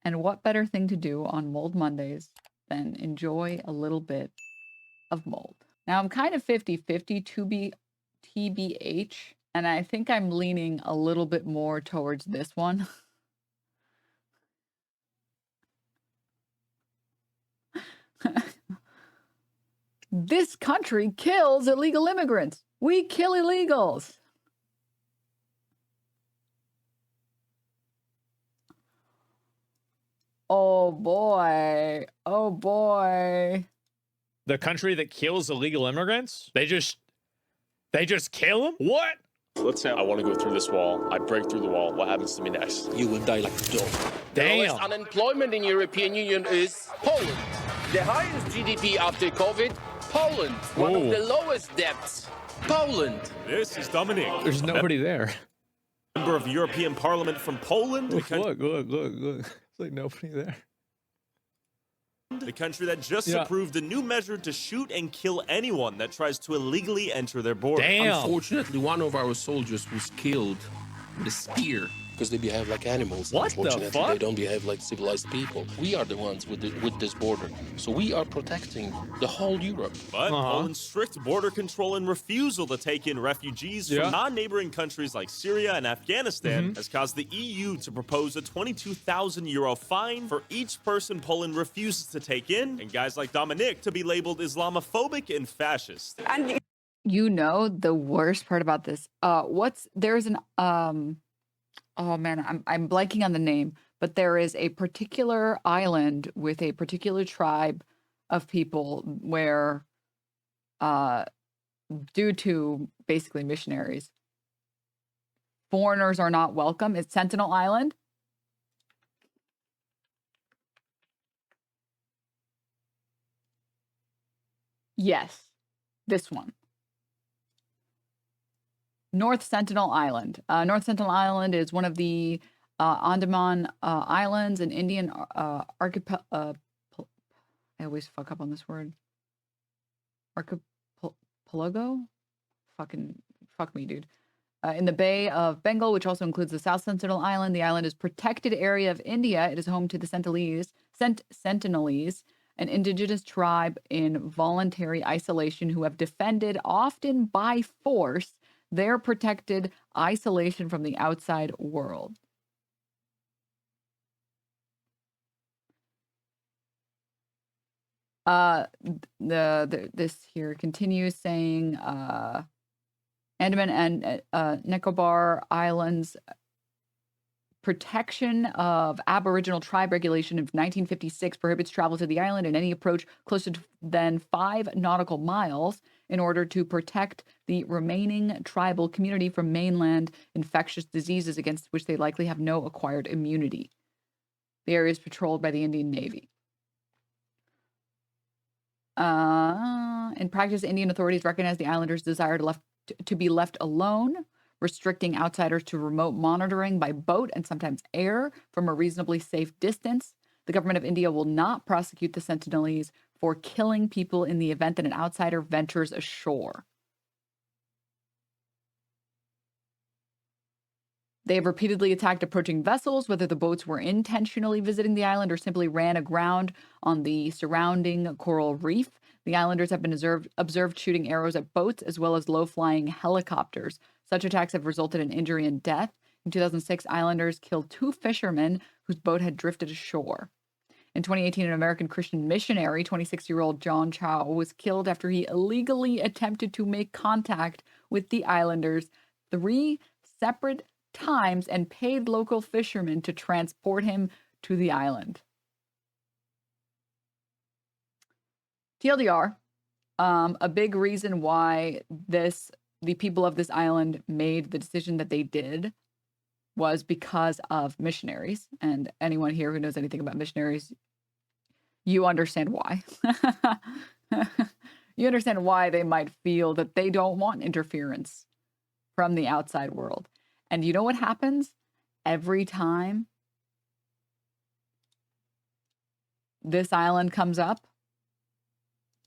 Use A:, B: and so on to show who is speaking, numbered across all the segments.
A: And what better thing to do on Mold Mondays than enjoy a little bit of mold? Now, I'm kind of 50-50 to be TBH, and I think I'm leaning a little bit more towards this one. This country kills illegal immigrants. We kill illegals. Oh boy. Oh boy.
B: The country that kills illegal immigrants? They just kill them? What?
C: Let's say I want to go through this wall. I break through the wall. What happens to me next?
D: You will die like a dog.
C: The
B: Damn.
C: lowest unemployment in European Union is Poland. The highest GDP after COVID, Poland. One of the lowest debts, Poland.
E: This is Dominic.
B: There's nobody there.
E: Member of the European Parliament from Poland.
B: Look. There's like nobody there.
E: The country that just approved a new measure to shoot and kill anyone that tries to illegally enter their border.
B: Damn.
D: Unfortunately, one of our soldiers was killed with a spear because they behave like animals.
B: What the
D: Unfortunately,
B: fuck?
D: they don't behave like civilized people. We are the ones with this border, so we are protecting the whole Europe.
E: But Poland's strict border control and refusal to take in refugees from non-neighboring countries like Syria and Afghanistan has caused the EU to propose a €22,000 fine for each person Poland refuses to take in, and guys like Dominic to be labeled Islamophobic and fascist.
A: And you know the worst part about this? There's an oh man, I'm blanking on the name, but there is a particular island with a particular tribe of people where, due to basically missionaries, foreigners are not welcome. It's Sentinel Island. Yes, this one. North Sentinel Island. North Sentinel Island is one of the Andaman Islands, an Indian archipelago. I always fuck up on this word. Archipelago? Fuck me, dude. In the Bay of Bengal, which also includes the South Sentinel Island. The island is protected area of India. It is home to the Sentinelese, an indigenous tribe in voluntary isolation who have defended, often by force, their protected isolation from the outside world. This here continues saying Andaman and Nicobar Islands protection of Aboriginal tribe regulation of 1956 prohibits travel to the island and any approach closer than 5 nautical miles in order to protect the remaining tribal community from mainland infectious diseases against which they likely have no acquired immunity. The area is patrolled by the Indian Navy. In practice, Indian authorities recognize the islanders' desire to be left alone, restricting outsiders to remote monitoring by boat and sometimes air from a reasonably safe distance. The government of India will not prosecute the Sentinelese for killing people in the event that an outsider ventures ashore. They have repeatedly attacked approaching vessels, whether the boats were intentionally visiting the island or simply ran aground on the surrounding coral reef. The islanders have been observed shooting arrows at boats as well as low-flying helicopters. Such attacks have resulted in injury and death. In 2006, islanders killed 2 fishermen whose boat had drifted ashore. In 2018, an American Christian missionary, 26-year-old John Chow, was killed after he illegally attempted to make contact with the islanders 3 separate times and paid local fishermen to transport him to the island. TLDR, a big reason why the people of this island made the decision that they did was because of missionaries. And anyone here who knows anything about missionaries, you understand why. You understand why they might feel that they don't want interference from the outside world. And you know what happens every time this island comes up?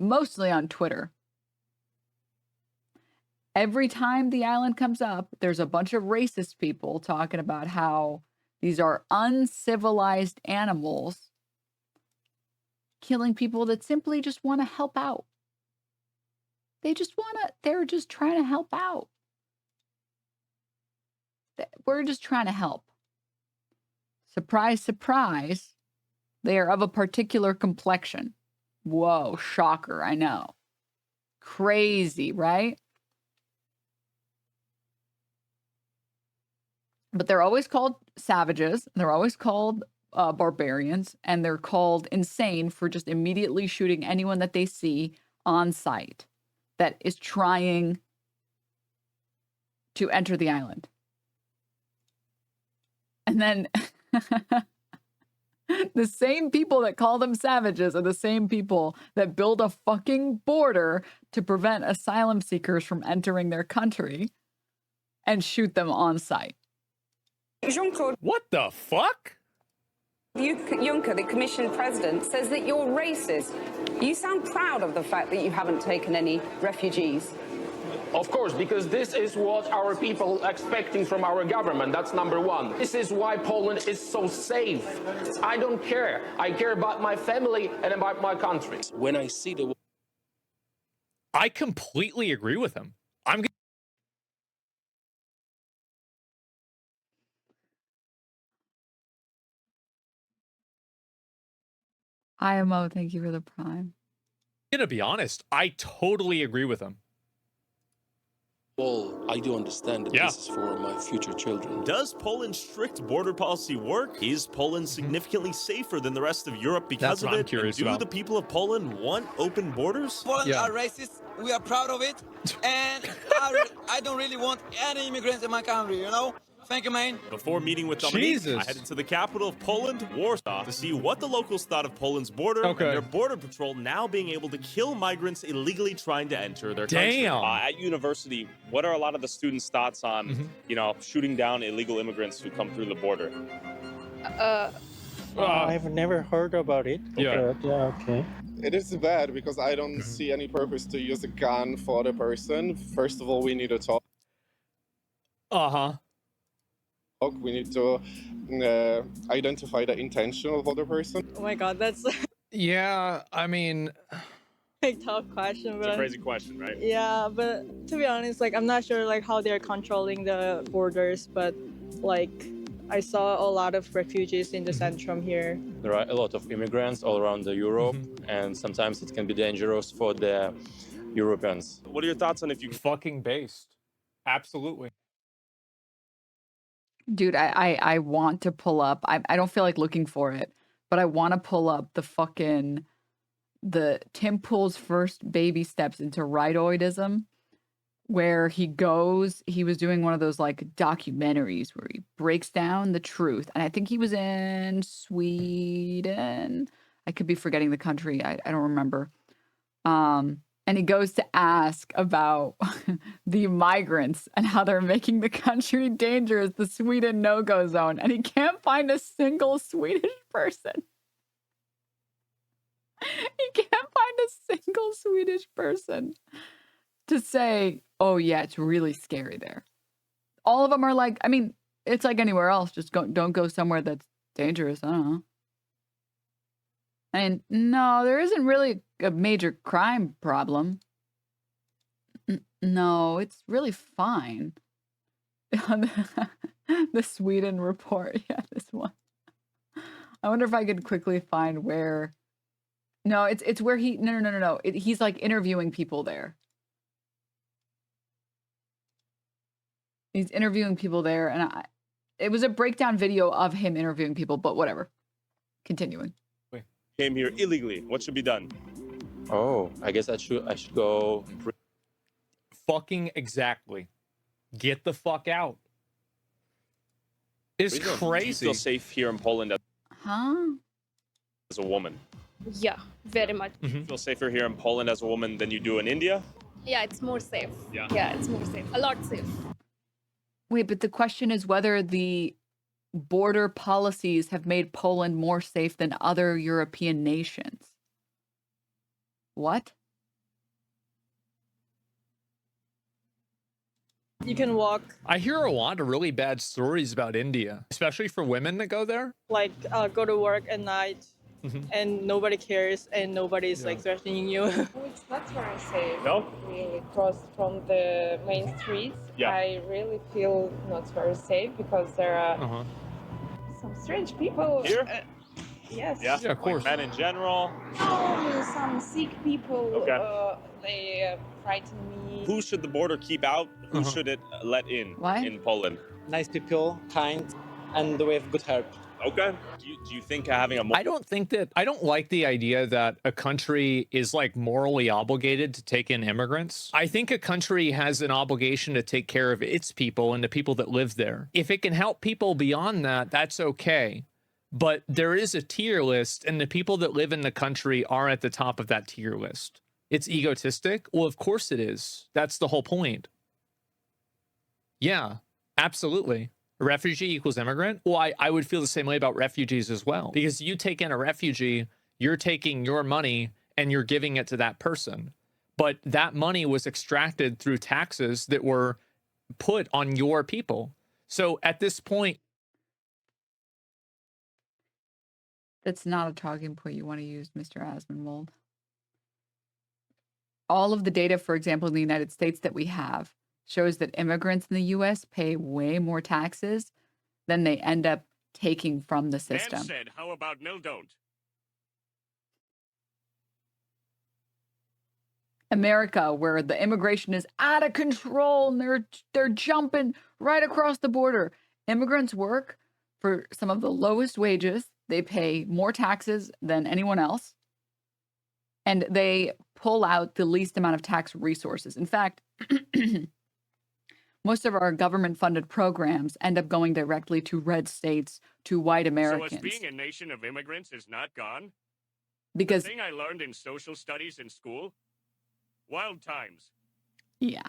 A: Mostly on Twitter. Every time the island comes up, there's a bunch of racist people talking about how These are uncivilized animals killing people that simply just want to help out. They're just trying to help out. We're just trying to help. Surprise, surprise. They are of a particular complexion. Whoa, shocker, I know. Crazy, right? But they're always called savages. They're always called barbarians. And they're called insane for just immediately shooting anyone that they see on sight that is trying to enter the island. And then the same people that call them savages are the same people that build a fucking border to prevent asylum seekers from entering their country and shoot them on sight.
F: Jean-Claude
B: What the fuck?
F: Juncker, the Commission President, says that you're racist. You sound proud of the fact that you haven't taken any refugees.
C: Of course, because this is what our people are expecting from our government. That's number one. This is why Poland is so safe. I don't care. I care about my family and about my country.
D: When I see the
B: I completely agree with him.
A: IMO, thank you for the prime.
B: Gonna be honest, I totally agree with him.
D: wall, I do understand that this is for my future children.
E: Does Poland's strict border policy work? Is Poland significantly safer than the rest of Europe because of it? And do the people of Poland want open borders?
G: Poland are racist. We are proud of it. And I don't really want any immigrants in my country, you know? Thank you, man.
E: Before meeting with Dominique, I headed to the capital of Poland, Warsaw, to see what the locals thought of Poland's border and their border patrol now being able to kill migrants illegally trying to enter their country.
H: At university, what are a lot of the students' thoughts on, you know, shooting down illegal immigrants who come through the border?
I: I've never heard about it. Okay.
J: It is bad because I don't see any purpose to use a gun for the person. First of all, we need to talk. We need to identify the intention of other person.
K: Oh my god, that's
B: yeah, I mean,
K: a tough question. But
H: It's a crazy question, right?
K: Yeah, but to be honest, like I'm not sure like how they're controlling the borders, but like I saw a lot of refugees in the Centrum here.
H: There are a lot of immigrants all around the Europe, and sometimes it can be dangerous for the Europeans.
E: What are your thoughts on if you
B: fucking based? Absolutely.
A: Dude, I want to pull up. I don't feel like looking for it, but I want to pull up the Tim Pool's first baby steps into rightoidism, where he was doing one of those like documentaries where he breaks down the truth. And I think he was in Sweden. I could be forgetting the country. I don't remember. And he goes to ask about the migrants and how they're making the country dangerous, the Sweden no-go zone. And he can't find a single Swedish person. He can't find a single Swedish person to say, oh yeah, it's really scary there. All of them are like, I mean, it's like anywhere else. Just don't go somewhere that's dangerous. I don't know. And no, there isn't really a major crime problem. No, it's really fine. The Sweden report. Yeah, this one. I wonder if I could quickly find where. No, it's where he. No. He's like interviewing people there. He's interviewing people there, and it was a breakdown video of him interviewing people, but whatever. Continuing.
H: Came here illegally. What should be done? Oh, I guess I should go.
B: Fucking exactly. Get the fuck out. It's crazy.
H: Do you feel safe here in Poland as a woman?
L: Yeah, very much.
H: Do you feel safer here in Poland as a woman than you do in India?
L: Yeah, it's more safe.
H: Yeah,
L: it's more safe. A lot safe.
A: Wait, but the question is whether the border policies have made Poland more safe than other European nations. What?
K: You can walk,
B: I hear a lot of really bad stories about India, especially for women that go there.
K: like, go to work at night, and nobody cares, and nobody's like threatening you.
M: It's not very safe.
E: No?
M: Really, cross from the main streets.
E: Yeah.
M: I really feel not very safe because there are some strange people.
E: Here?
M: Yes.
E: Yeah,
B: of course.
E: Like men in general.
M: Oh, some sick people.
E: Okay.
M: They frighten me.
E: Who should the border keep out? Who should it let in
A: Why?
E: in Poland?
I: Nice people, kind, and with good heart.
E: Okay. Do you think having a
B: I don't like the idea that a country is like morally obligated to take in immigrants. I think a country has an obligation to take care of its people and the people that live there. If it can help people beyond that, that's okay. But there is a tier list, and the people that live in the country are at the top of that tier list. It's egotistic? Well, of course it is. That's the whole point. Yeah, absolutely. Refugee equals immigrant? Well, I would feel the same way about refugees as well. Because you take in a refugee, you're taking your money and you're giving it to that person. But that money was extracted through taxes that were put on your people. So at this point,
A: That's not a talking point you want to use, Mr. Asmongold. All of the data, for example, in the United States that we have shows that immigrants in the U.S. pay way more taxes than they end up taking from the system.
N: Man said, how about nil don't?
A: America, where the immigration is out of control and they're jumping right across the border. Immigrants work for some of the lowest wages. They pay more taxes than anyone else. And they pull out the least amount of tax resources. In fact, most of our government-funded programs end up going directly to red states, to white Americans.
N: So as being a nation of immigrants is not gone?
A: Because
N: The thing I learned in social studies in school? Wild times.
A: yeah.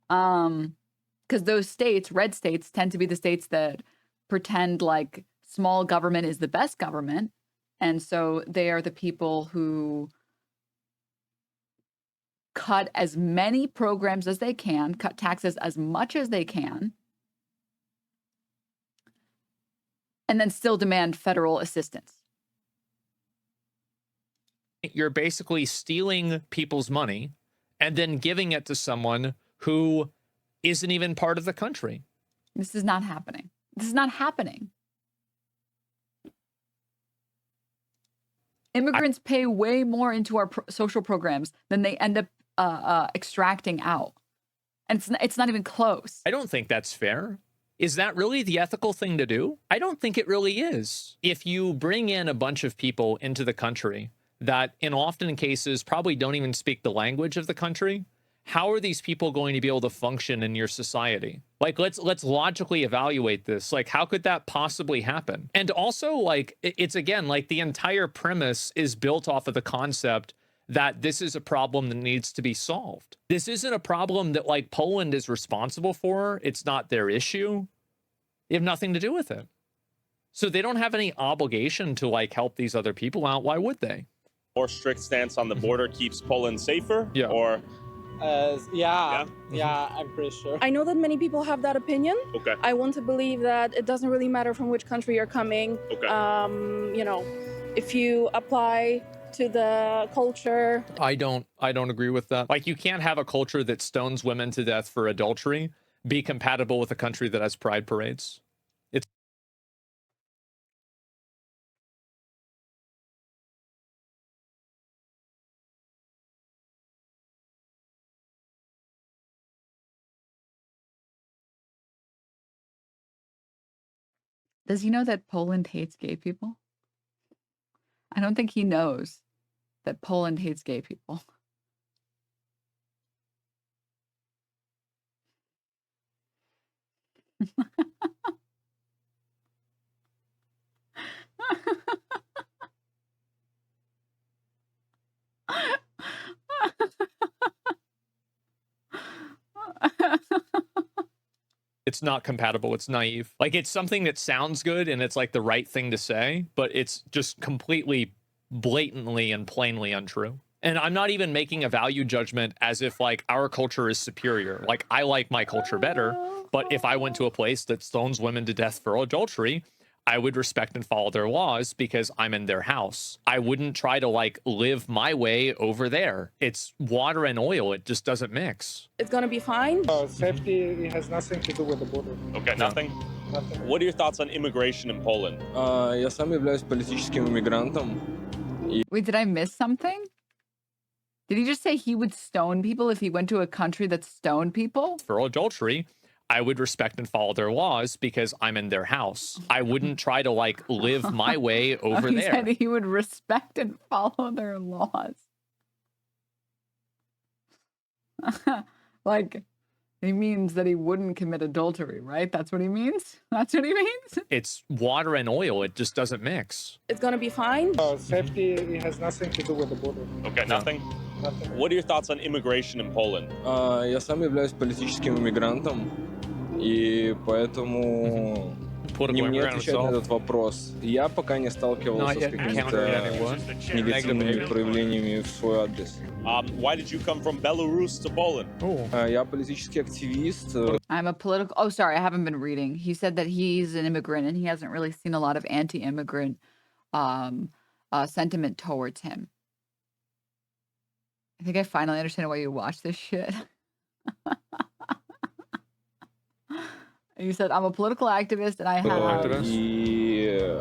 A: Because those states, red states, tend to be the states that pretend like small government is the best government. And so they are the people who cut as many programs as they can, cut taxes as much as they can, and then still demand federal assistance.
B: you're basically stealing people's money and then giving it to someone who isn't even part of the country.
A: This is not happening. This is not happening. Immigrants pay way more into our social programs than they end up extracting out. And it's not even close.
B: I don't think that's fair. Is that really the ethical thing to do? I don't think it really is. If you bring in a bunch of people into the country that in often cases probably don't even speak the language of the country, how are these people going to be able to function in your society? Like, let's logically evaluate this. Like, how could that possibly happen? And also, like, it's again, like the entire premise is built off of the concept that this is a problem that needs to be solved. This isn't a problem that like Poland is responsible for. It's not their issue. They have nothing to do with it. So they don't have any obligation to like help these other people out. Why would they?
E: More strict stance on the border keeps Poland safer?
B: Yeah.
E: Or
I: yeah, I'm pretty sure.
O: I know that many people have that opinion.
E: Okay.
O: I want to believe that it doesn't really matter from which country you're coming.
E: Okay.
O: You know, if you apply to the culture.
B: I don't agree with that. Like, you can't have a culture that stones women to death for adultery be compatible with a country that has pride parades. It's
A: Does he know that Poland hates gay people? I don't think he knows that Poland hates gay people.
B: It's not compatible. It's naive. Like, it's something that sounds good and it's like the right thing to say, but it's just completely blatantly and plainly untrue. And I'm not even making a value judgment as if like our culture is superior. Like I like my culture better, but if I went to a place that stones women to death for adultery, I would respect and follow their laws because I'm in their house. I wouldn't try to like live my way over there. It's water and oil. It just doesn't mix.
O: It's gonna be fine.
P: Safety has nothing to do with the border.
E: Okay, nothing?
P: Nothing.
E: What are your thoughts on immigration in Poland?
H: Я сам являюсь политическим иммигрантом.
A: Wait, did I miss something? Did he just say he would stone people if he went to a country that stoned people?
B: For adultery, I would respect and follow their laws because I'm in their house. I wouldn't try to like live my way over
A: He
B: there.
A: said he would respect and follow their laws. Like, he means that he wouldn't commit adultery, right? That's what he means? That's what he means?
B: It's water and oil. It just doesn't mix.
O: It's gonna be fine.
P: Safety has nothing to do with the border.
E: Okay, nothing?
P: Nothing.
E: What are your thoughts on immigration in Poland?
H: Я сам являюсь политическим иммигрантом, и поэтому не мне отвечать на этот вопрос. Я пока не сталкивался с какими-то негативными проявлениями в свой адрес.
E: Why did you come from Belarus to Poland?
H: Я политический активист.
A: I'm a political... Oh, sorry, I haven't been reading. He said that he's an immigrant and he hasn't really seen a lot of anti-immigrant sentiment towards him. I think I finally understand why you watch this shit. You said, I'm a political activist and I have...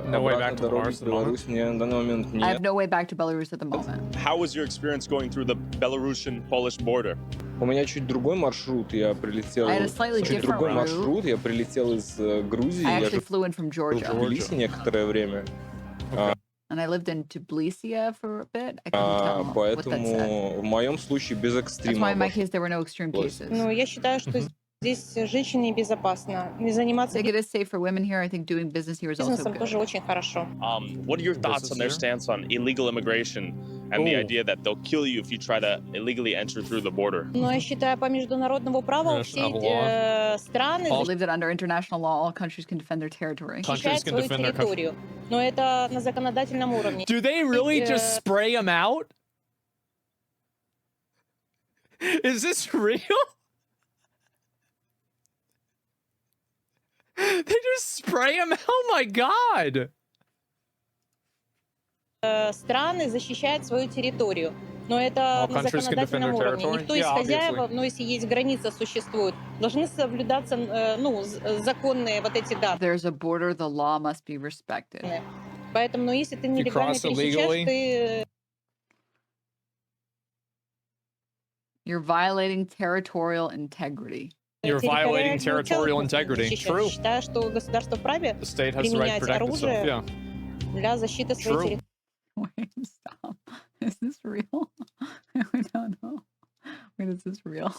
B: No way back to Belarus at the moment.
A: I have no way back to Belarus at the moment.
E: How was your experience going through the Belarusian-Polish border?
H: У меня чуть другой маршрут. Я прилетел...
A: I had a slightly
H: Чуть
A: different
H: другой
A: route.
H: маршрут. Я прилетел из Грузии.
A: I
H: Я
A: actually
H: жил
A: flew in from
H: в
A: Georgia.
H: Тбилиси некоторое время.
A: And I lived in Tbilisi for a bit. I couldn't tell what that said.
H: Поэтому в моем случае без
A: That's
H: экстрима.
A: why in my case there were no extreme cases.
O: Ну, я считаю, что здесь жить безопасно. Не
A: I
O: заниматься
A: think it is safe for women here. I think doing business here is also
O: бизнесом
A: good.
O: тоже очень хорошо.
E: What are your thoughts on their stance on illegal immigration and the idea that they'll kill you if you try to illegally enter through the border?
O: Но я считаю, по международному праву все страны
A: I believe that under international law, all countries can defend their territory.
O: защищают свою территорию. Но это на законодательном уровне.
B: Do they really just spray them out? Is this real? They just spray them? Oh my god!
O: Страны защищают свою территорию. Но это на законодательном уровне. Никто из хозяев, но если есть граница существует, должны соблюдаться законные вот эти даты.
A: There's a border, the law must be respected.
O: Поэтому, но если ты нелегально пересечешь, ты...
A: You're violating territorial integrity.
B: You're violating territorial integrity. True.
O: Считаю, что государство вправе
B: The state has the right to
O: применять
B: protect itself.
O: оружие
B: Yeah.
O: для защиты своей территории.
A: Wait, stop. Is this real? I don't know. Wait, is this real?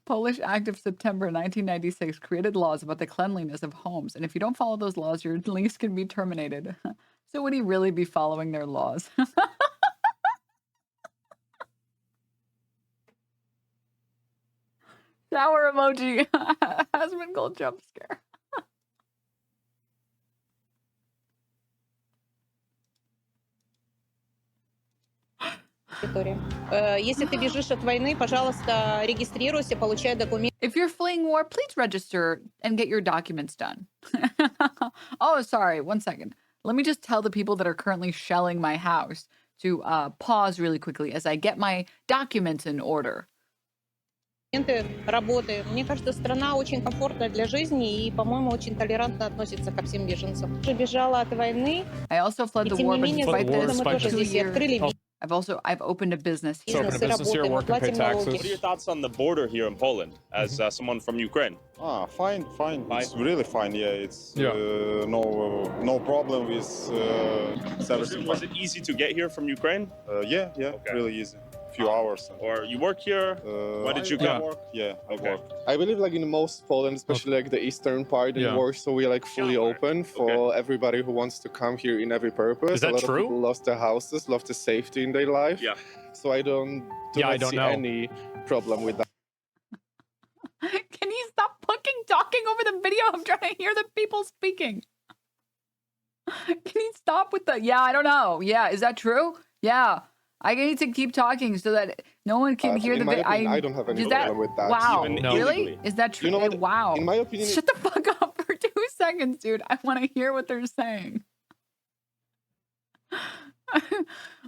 A: Polish Act of September 1996 created laws about the cleanliness of homes, and if you don't follow those laws, your lease can be terminated. So would he really be following their laws? Shower emoji. Asmongold jump scare.
O: Если ты бежишь от войны, пожалуйста, регистрируйся, получай документы.
A: If you're fleeing war, please register and get your documents done. Oh, sorry. One second. Let me just tell the people that are currently shelling my house to pause really quickly as I get my documents in order.
O: Работы. Мне кажется, страна очень комфортная для жизни и, по-моему, очень толерантно относится ко всем беженцам. Я бежала от войны.
A: I also fled
O: И
A: the
O: тем
A: war,
O: не
A: but
O: менее,
A: despite this,
O: мы тоже здесь и открыли бизнес.
A: I've opened a business
B: So
A: here.
B: open a business here, work and pay taxes.
E: What are your thoughts on the border here in Poland as someone from Ukraine?
Q: Fine. It's really fine. Yeah, it's no problem with everything.
E: Was it easy to get here from Ukraine?
Q: Yeah, really easy. Few hours.
E: Or you work here? Why did you come?
Q: Yeah, I work. I believe like in most Poland, especially like the eastern part in Warsaw, we are like fully open for everybody who wants to come here in every purpose.
B: Is that
Q: a lot
B: true?
Q: of people lost their houses, lost the safety in their life.
E: Yeah.
Q: So I don't see any problem with that.
A: Can you stop talking over the video? I'm trying to hear the people speaking. Can you stop with the, yeah, I don't know. Yeah, is that true? Yeah. I need to keep talking so that no one can hear
J: in
A: the
J: my opinion, I don't have any problem with that.
A: Wow.
E: Even
A: Really?
E: illegally.
A: Is that true?
J: You know what?
A: Wow.
J: In my opinion,
A: Shut the fuck up for 2 seconds, dude. I want to hear what they're saying.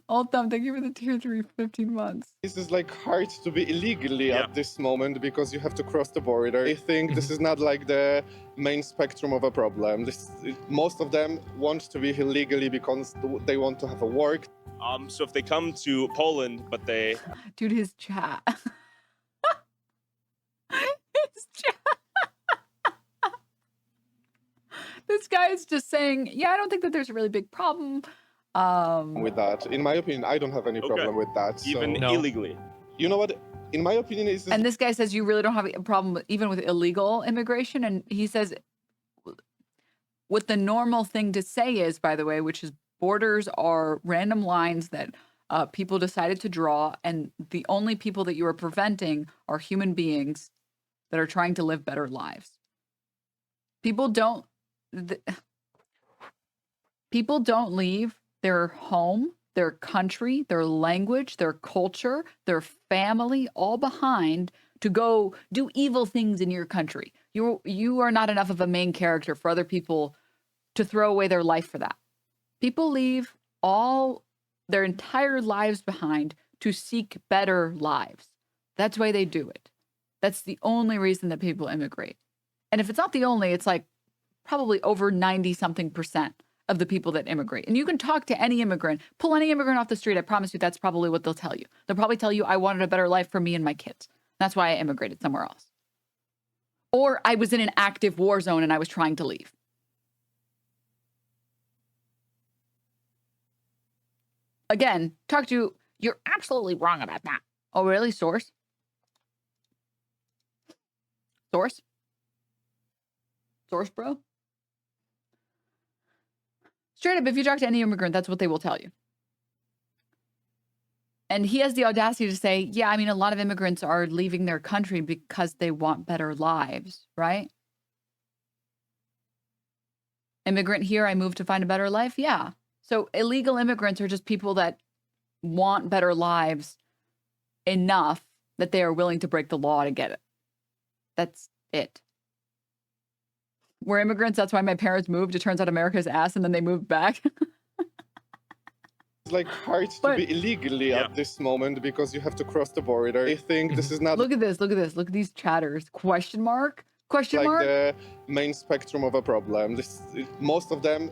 A: Old Thumb, thank you for the tier 3 for 15 months.
J: this is like hard to be illegally at this moment because you have to cross the border. I think this is not like the main spectrum of a problem. Most of them want to be illegally because they want to have a work.
E: So if they come to Poland, but they...
A: Dude, his chat. His chat. This guy is just saying, yeah, I don't think that there's a really big problem.
J: With that, in my opinion, I don't have any problem with that.
E: Even illegally.
J: You know what? In my opinion, is
A: and this guy says you really don't have a problem even with illegal immigration, and he says what the normal thing to say is, by the way, which is borders are random lines that people decided to draw, and the only people that you are preventing are human beings that are trying to live better lives. People don't leave their home, their country, their language, their culture, their family, all behind to go do evil things in your country. You are not enough of a main character for other people to throw away their life for that. People leave all their entire lives behind to seek better lives. That's why they do it. That's the only reason that people immigrate. And if it's not the only, it's like probably over 90-something% of the people that immigrate. And you can talk to any immigrant, pull any immigrant off the street. I promise you that's probably what they'll tell you. They'll probably tell you, I wanted a better life for me and my kids. That's why I immigrated somewhere else. Or I was in an active war zone and I was trying to leave. Again, talk to you. You're absolutely wrong about that. Oh, really? Source? Source? Source, bro? Straight up, if you talk to any immigrant, that's what they will tell you. And he has the audacity to say, yeah, I mean, a lot of immigrants are leaving their country because they want better lives, right? Immigrant here, I moved to find a better life. Yeah. So illegal immigrants are just people that want better lives enough that they are willing to break the law to get it. That's it. We're immigrants. That's why my parents moved. It turns out America's ass, and then they moved back.
J: It's like hard to be illegally at this moment because you have to cross the border. I think this is not...
A: Look at this. Look at this. Look at these chatters. Question mark? Question mark?
J: The main spectrum of a problem. Most of them...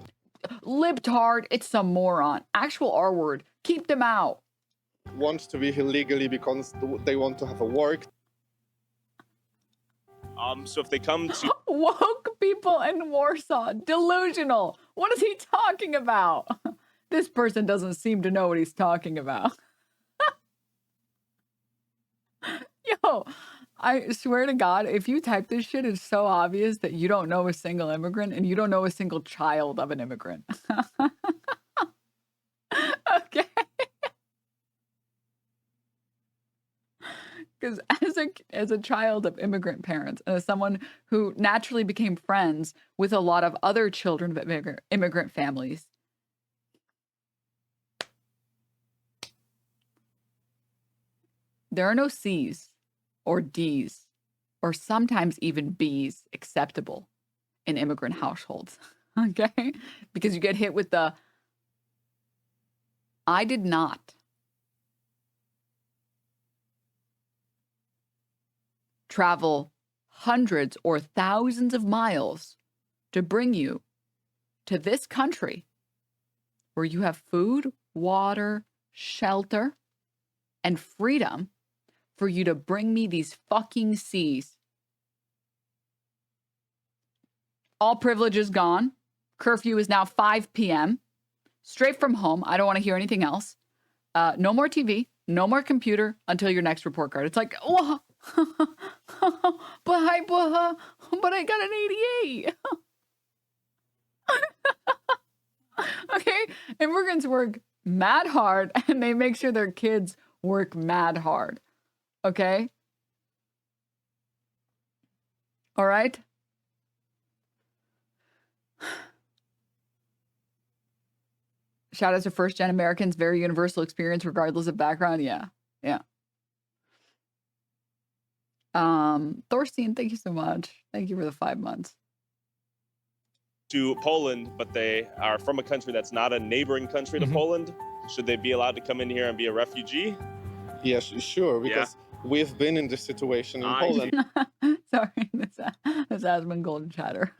A: Libtard. It's some moron. Actual R word. Keep them out.
J: Want to be illegally because they want to have a work.
E: So if they come to...
A: Woke people in Warsaw. Delusional. What is he talking about? This person doesn't seem to know what he's talking about. Yo, I swear to God, if you type this shit, it's so obvious that you don't know a single immigrant and you don't know a single child of an immigrant. Okay. Because as a child of immigrant parents, and as someone who naturally became friends with a lot of other children of immigrant families, there are no C's or D's or sometimes even B's acceptable in immigrant households, okay? Because you get hit with the, I did not travel hundreds or thousands of miles to bring you to this country where you have food, water, shelter, and freedom for you to bring me these fucking C's. All privileges gone. Curfew is now 5 p.m. Straight from home. I don't want to hear anything else. No more TV, no more computer until your next report card. It's like, oh, but I got an 88. Okay, immigrants work mad hard and they make sure their kids work mad hard. Okay? All right? Shout out to first-gen Americans. Very universal experience, regardless of background. Yeah. Yeah. Thorstein, thank you so much. Thank you for the 5 months.
E: To Poland, but they are from a country that's not a neighboring country to Poland. Should they be allowed to come in here and be a refugee?
J: Yes, sure, because we've been in this situation in Poland.
A: Sorry, this Asmongold chatter.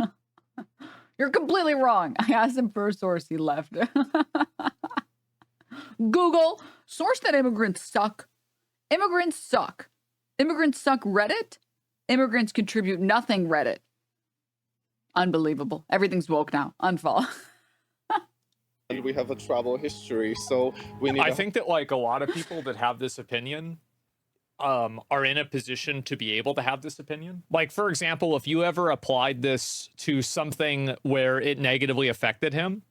A: You're completely wrong. I asked him for a source. He left. Google, source that immigrants suck. Immigrants suck. Immigrants suck Reddit. Immigrants contribute nothing Reddit. Unbelievable. Everything's woke now. Unfollow.
J: And we have a travel history, so we need.
B: I think that like a lot of people that have this opinion are in a position to be able to have this opinion. Like, for example, if you ever applied this to something where it negatively affected him,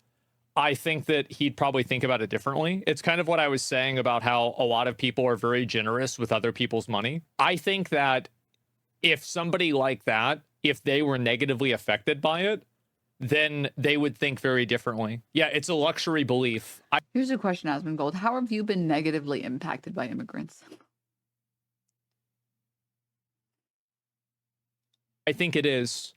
B: I think that he'd probably think about it differently. It's kind of what I was saying about how a lot of people are very generous with other people's money. I think that if somebody like that, if they were negatively affected by it, then they would think very differently. Yeah, it's a luxury belief.
A: Here's a question, Asmongold. How have you been negatively impacted by immigrants?
B: I think it is.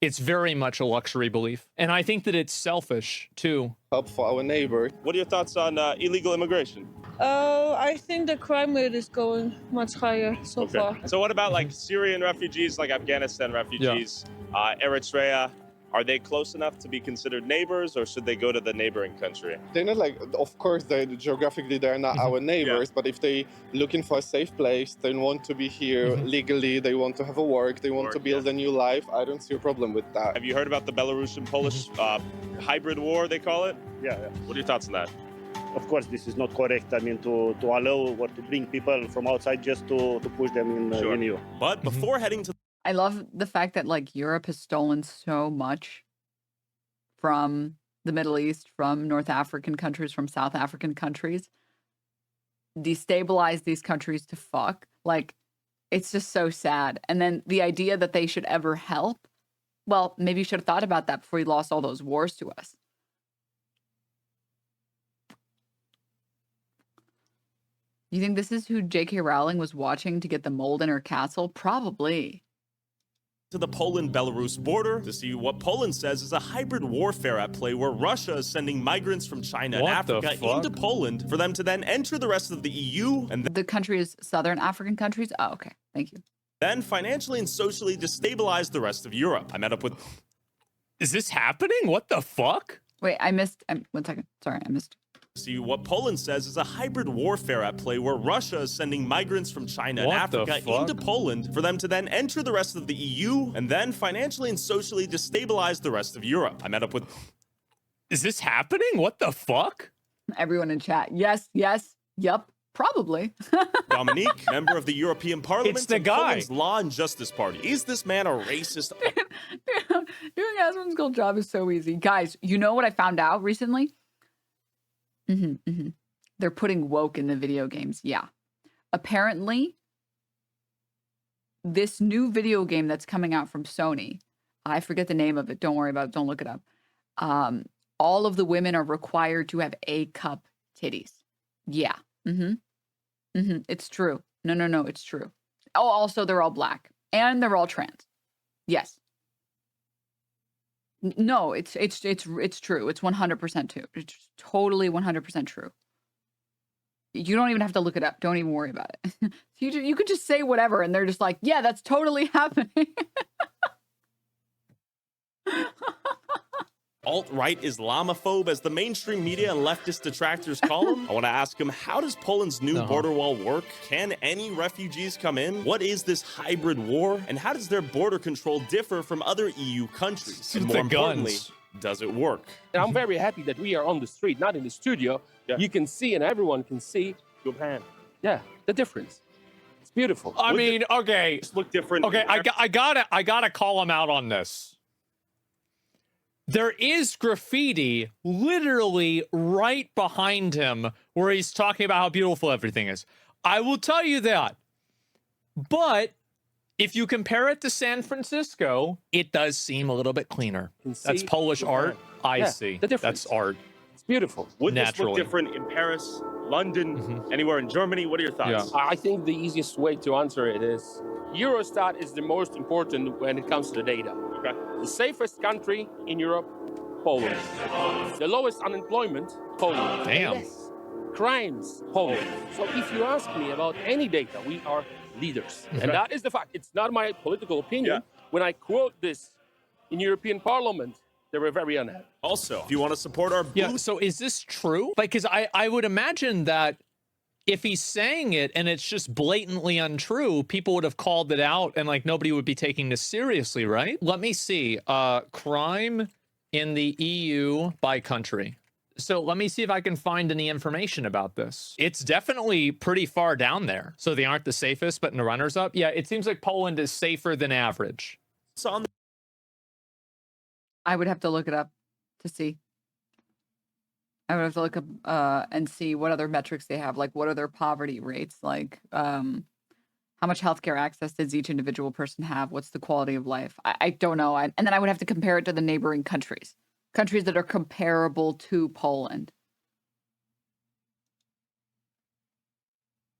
B: It's very much a luxury belief. And I think that it's selfish, too.
J: Help for our neighbor.
E: What are your thoughts on illegal immigration?
K: I think the crime rate is going much higher so far.
E: So what about like Syrian refugees, like Afghanistan refugees, Eritrea? Are they close enough to be considered neighbors, or should they go to the neighboring country?
J: They're not like, of course, geographically they're not our neighbors, but if they looking for a safe place, they want to be here legally, they want to have a work, they want to build a new life, I don't see a problem with that.
E: Have you heard about the Belarusian-Polish hybrid war, they call it?
N: Yeah.
E: What are your thoughts on that?
N: Of course, this is not correct. I mean, to allow or to bring people from outside just to push them in EU.
E: But before heading to
A: I love the fact that like Europe has stolen so much from the Middle East, from North African countries, from South African countries, destabilize these countries to fuck. Like, it's just so sad. And then the idea that they should ever help, well, maybe you should have thought about that before you lost all those wars to us. You think this is who J.K. Rowling was watching to get the mold in her castle? Probably.
E: To the Poland-Belarus border to see what Poland says is a hybrid warfare at play where Russia is sending migrants from China and Africa into Poland for them to then enter the rest of the EU and
A: the countries, Southern African countries? Oh, okay. Thank you.
E: Then financially and socially destabilize the rest of Europe. I met up with...
B: Is this happening? What the fuck?
A: Wait, I missed... 1 second. Sorry, I missed...
E: See what Poland says is a hybrid warfare at play where Russia is sending migrants from China and Africa into Poland for them to then enter the rest of the EU and then financially and socially destabilize the rest of Europe. I met up with...
B: Is this happening? What the fuck?
A: Everyone in chat. Yes, yes, yep, probably.
E: Dominique, member of the European Parliament
B: it's the
E: and
B: guy.
E: Poland's Law and Justice Party. Is this man a racist?
A: Doing Asmongold's job is so easy. Guys, you know what I found out recently? They're putting woke in the video games. Yeah. Apparently, this new video game that's coming out from Sony, I forget the name of it. Don't worry about it. Don't look it up. All of the women are required to have A-cup titties. Yeah. It's true. No, it's true. Oh, also, they're all black. And they're all trans. Yes. No, it's true. It's 100% true. It's totally 100% true. You don't even have to look it up. Don't even worry about it. You could just say whatever, and they're just like, yeah, that's totally happening.
E: Alt-right Islamophobe, as the mainstream media and leftist detractors call him. I want to ask him, how does Poland's new border wall work? Can any refugees come in? What is this hybrid war? And how does their border control differ from other EU countries? And more importantly, does it work?
R: And I'm very happy that we are on the street, not in the studio. You can see, and everyone can see.
E: Good hand.
R: Yeah, the difference. It's beautiful.
B: I mean, okay.
E: Look different.
B: Okay, I gotta call him out on this. There is graffiti literally right behind him where he's talking about how beautiful everything is. I will tell you that. But if you compare it to San Francisco, it does seem a little bit cleaner. That's Polish art. I see.
R: The difference.
B: That's art.
R: It's beautiful.
N: Would this look different in Paris, London, anywhere in Germany? What are your thoughts?
R: I think the easiest way to answer it is Eurostat is the most important when it comes to the data.
N: Okay.
R: The safest country in Europe, Poland. The lowest unemployment, Poland.
B: Damn.
R: Yes. Crimes, Poland. So if you ask me about any data, we are leaders. And that is the fact. It's not my political opinion. When I quote this in European Parliament, they were very unhappy.
E: Also, if you want to support our
B: so is this true? Like, because I would imagine that if he's saying it and it's just blatantly untrue, people would have called it out and like nobody would be taking this seriously, right? Let me see. Crime in the EU by country. So let me see if I can find any information about this. It's definitely pretty far down there. So they aren't the safest, but in the runners up. Yeah, it seems like Poland is safer than average.
A: I would have to look it up to see. I would have to look up and see what other metrics they have. Like, what are their poverty rates? Like, how much healthcare access does each individual person have? What's the quality of life? I don't know. And then I would have to compare it to the neighboring countries that are comparable to Poland.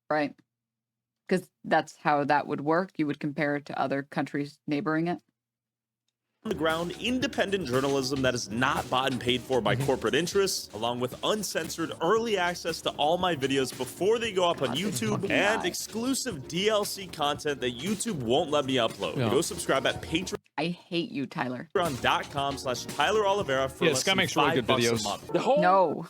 A: Right? Because that's how that would work. You would compare it to other countries neighboring it.
E: On the ground, independent journalism that is not bought and paid for by corporate interests, along with uncensored early access to all my videos before they go up on YouTube, and exclusive DLC content that YouTube won't let me upload. Go subscribe at Patreon.
A: I hate you, Tyler.
E: Patreon.com/Tyler Oliveira for
B: this guy makes really good videos.
R: The whole
A: no,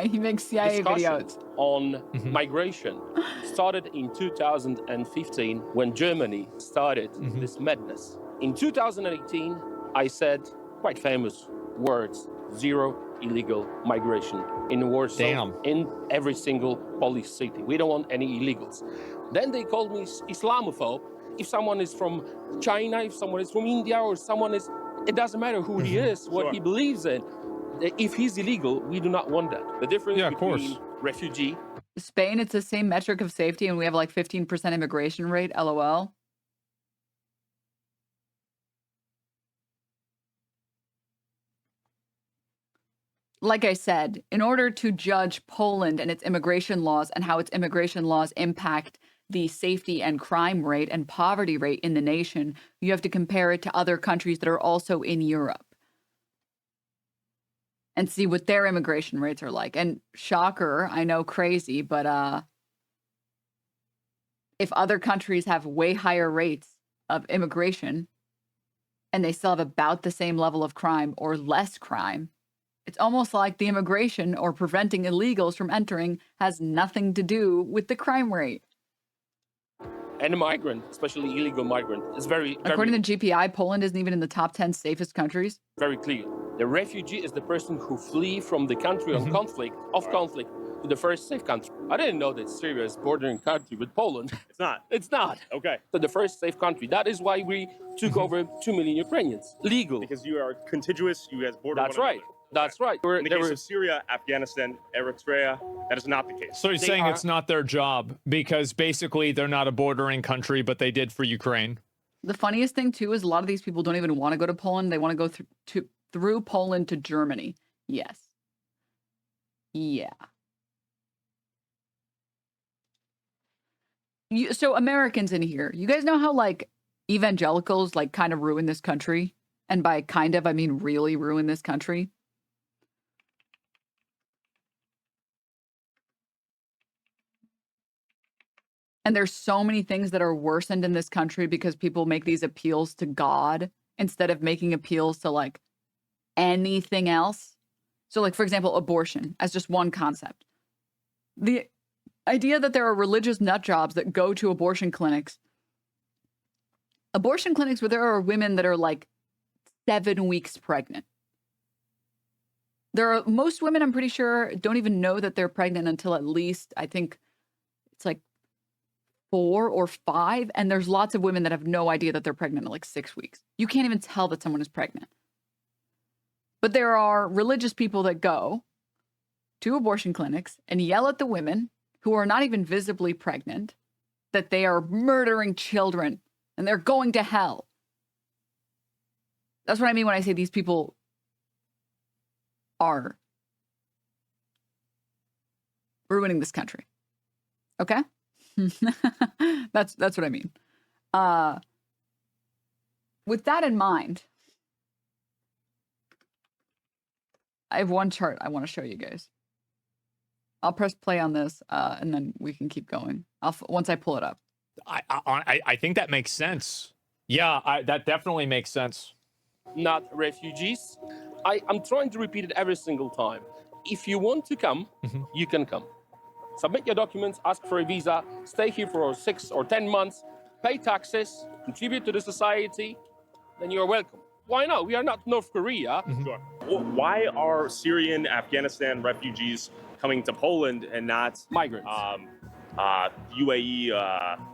A: he makes CIA videos
R: on migration started in 2015 when Germany started this madness. In 2018, I said quite famous words: zero illegal migration in Warsaw, in every single Polish city. We don't want any illegals. Then they called me Islamophobe. If someone is from China, if someone is from India, or someone is, it doesn't matter who he is, what he believes in. If he's illegal, we do not want that. The difference between refugee.
A: Spain, it's the same metric of safety, and we have like 15% immigration rate. LOL. Like I said, in order to judge Poland and its immigration laws and how its immigration laws impact the safety and crime rate and poverty rate in the nation, you have to compare it to other countries that are also in Europe and see what their immigration rates are like. And shocker, I know, crazy, but if other countries have way higher rates of immigration and they still have about the same level of crime or less crime, it's almost like the immigration or preventing illegals from entering has nothing to do with the crime rate.
R: And a migrant, especially illegal migrant, is very
A: According to GPI, Poland isn't even in the top 10 safest countries.
R: Very clear. The refugee is the person who flee from the country of conflict to the first safe country. I didn't know that Syria is bordering country with Poland.
N: It's not.
R: It's not.
N: Okay.
R: So the first safe country. That is why we took over 2 million Ukrainians. Legal.
N: Because you are contiguous, you guys border.
R: That's right. That's right.
N: In the case of Syria, Afghanistan, Eritrea, that is not the case.
B: So you're saying it's not their job because basically they're not a bordering country, but they did for Ukraine.
A: The funniest thing, too, is a lot of these people don't even want to go to Poland. They want to go through Poland to Germany. Yes. Yeah. So Americans in here, you guys know how, like, evangelicals, like, kind of ruin this country? And by kind of, I mean really ruin this country. And there's so many things that are worsened in this country because people make these appeals to God instead of making appeals to, like, anything else. So, like, for example, abortion as just one concept. The idea that there are religious nut jobs that go to abortion clinics where there are women that are, like, 7 weeks pregnant. Most women, I'm pretty sure, don't even know that they're pregnant until at least, I think it's like 4 or 5. And there's lots of women that have no idea that they're pregnant at like 6 weeks. You can't even tell that someone is pregnant. But there are religious people that go to abortion clinics and yell at the women who are not even visibly pregnant that they are murdering children and they're going to hell. That's what I mean when I say these people are ruining this country. Okay? That's what I mean. With that in mind, I have one chart I want to show you guys. I'll press play on this, and then we can keep going. Once I pull it up.
B: I think that makes sense. Yeah, that definitely makes sense.
R: Not refugees. I'm trying to repeat it every single time. If you want to come, you can come. Submit your documents, ask for a visa, stay here for 6 or 10 months, pay taxes, contribute to the society, then you're welcome. Why not? We are not North Korea.
E: Sure. Why are Syrian, Afghanistan refugees coming to Poland and not
R: migrants?
E: UAE.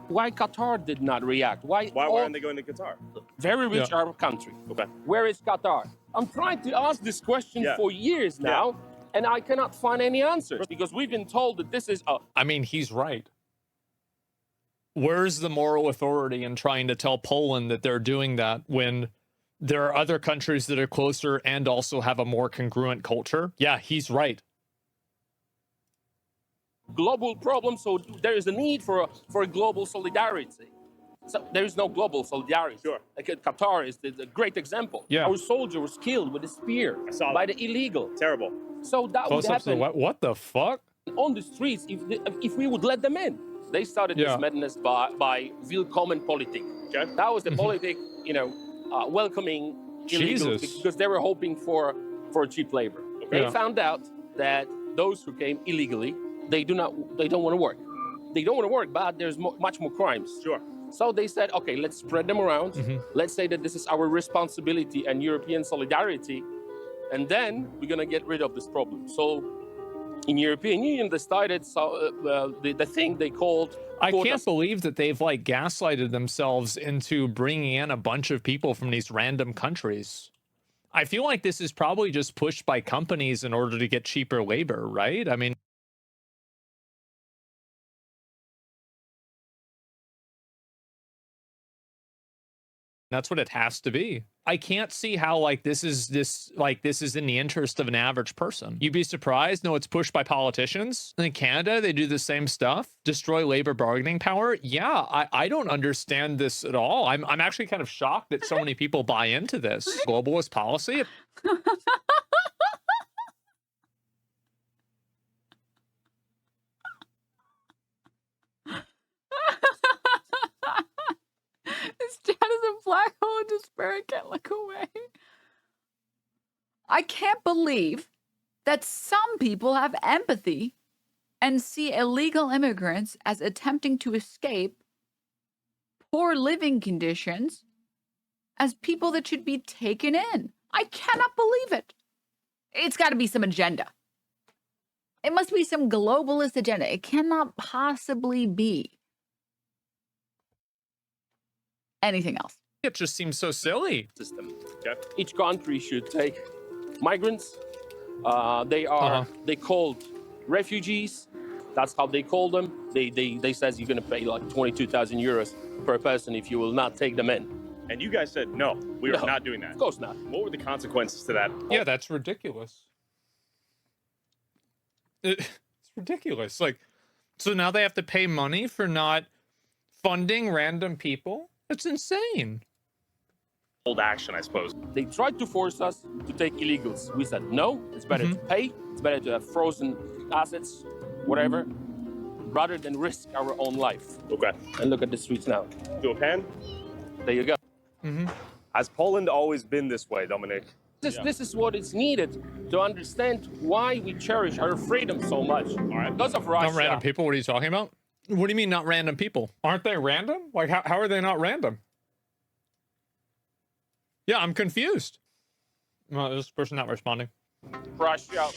R: Why Qatar did not react? Why
E: aren't they going to Qatar?
R: Very rich Arab country.
E: Okay.
R: Where is Qatar? I'm trying to ask this question for years now, and I cannot find any answers because we've been told that this is a...
B: I mean, he's right. Where's the moral authority in trying to tell Poland that they're doing that when there are other countries that are closer and also have a more congruent culture? Yeah, he's right.
R: Global problem, so there is a need for a global solidarity. So there is no global solidarity.
E: Sure.
R: Like Qatar is the great example.
B: Yeah.
R: Our soldier was killed with a spear by the illegal.
E: Terrible.
R: So that would happen.
B: What the fuck?
R: On the streets, if we would let them in. They started this madness by willkommen politik. Okay? That was the politic, welcoming illegals because they were hoping for cheap labor. Okay? They found out that those who came illegally, they don't want to work. They don't want to work, but there's much more crimes.
E: Sure.
R: So they said, okay, let's spread them around. Let's say that this is our responsibility and European solidarity, and then we're gonna get rid of this problem. So in European Union, they started the thing they called...
B: I can't believe that they've like gaslighted themselves into bringing in a bunch of people from these random countries. I feel like this is probably just pushed by companies in order to get cheaper labor, right? I mean... That's what it has to be. I can't see how this is in the interest of an average person. You'd be surprised. No, it's pushed by politicians. In Canada, they do the same stuff. Destroy labor bargaining power. Yeah, I don't understand this at all. I'm actually kind of shocked that so many people buy into this globalist policy.
A: His dad is a black hole in despair. I can't look away. I can't believe that some people have empathy and see illegal immigrants as attempting to escape poor living conditions as people that should be taken in. I cannot believe it. It's got to be some agenda. It must be some globalist agenda. It cannot possibly be anything else.
B: It just seems so silly.
R: System. Okay. Each country should take migrants. They called refugees. That's how they call them. They says you're gonna pay like 22,000 euros per person if you will not take them in.
E: And you guys said no, we are not doing that.
R: Of course not.
E: What were the consequences to that?
B: Yeah, that's ridiculous. It's ridiculous. Like, so now they have to pay money for not funding random people? It's insane.
E: Old action, I suppose.
R: They tried to force us to take illegals. We said no, it's better to pay, it's better to have frozen assets, whatever, rather than risk our own life.
E: Okay.
R: And look at the streets now.
E: Do a pan?
R: There you go.
E: Has Poland always been this way, Dominic?
R: This is what is needed to understand why we cherish our freedom so much. All right. Because of Russia.
B: Not random people? What are you talking about? What do you mean not random people? Aren't they random? Like, how are they not random? Yeah, I'm confused. Well, this person not responding.
R: Russia.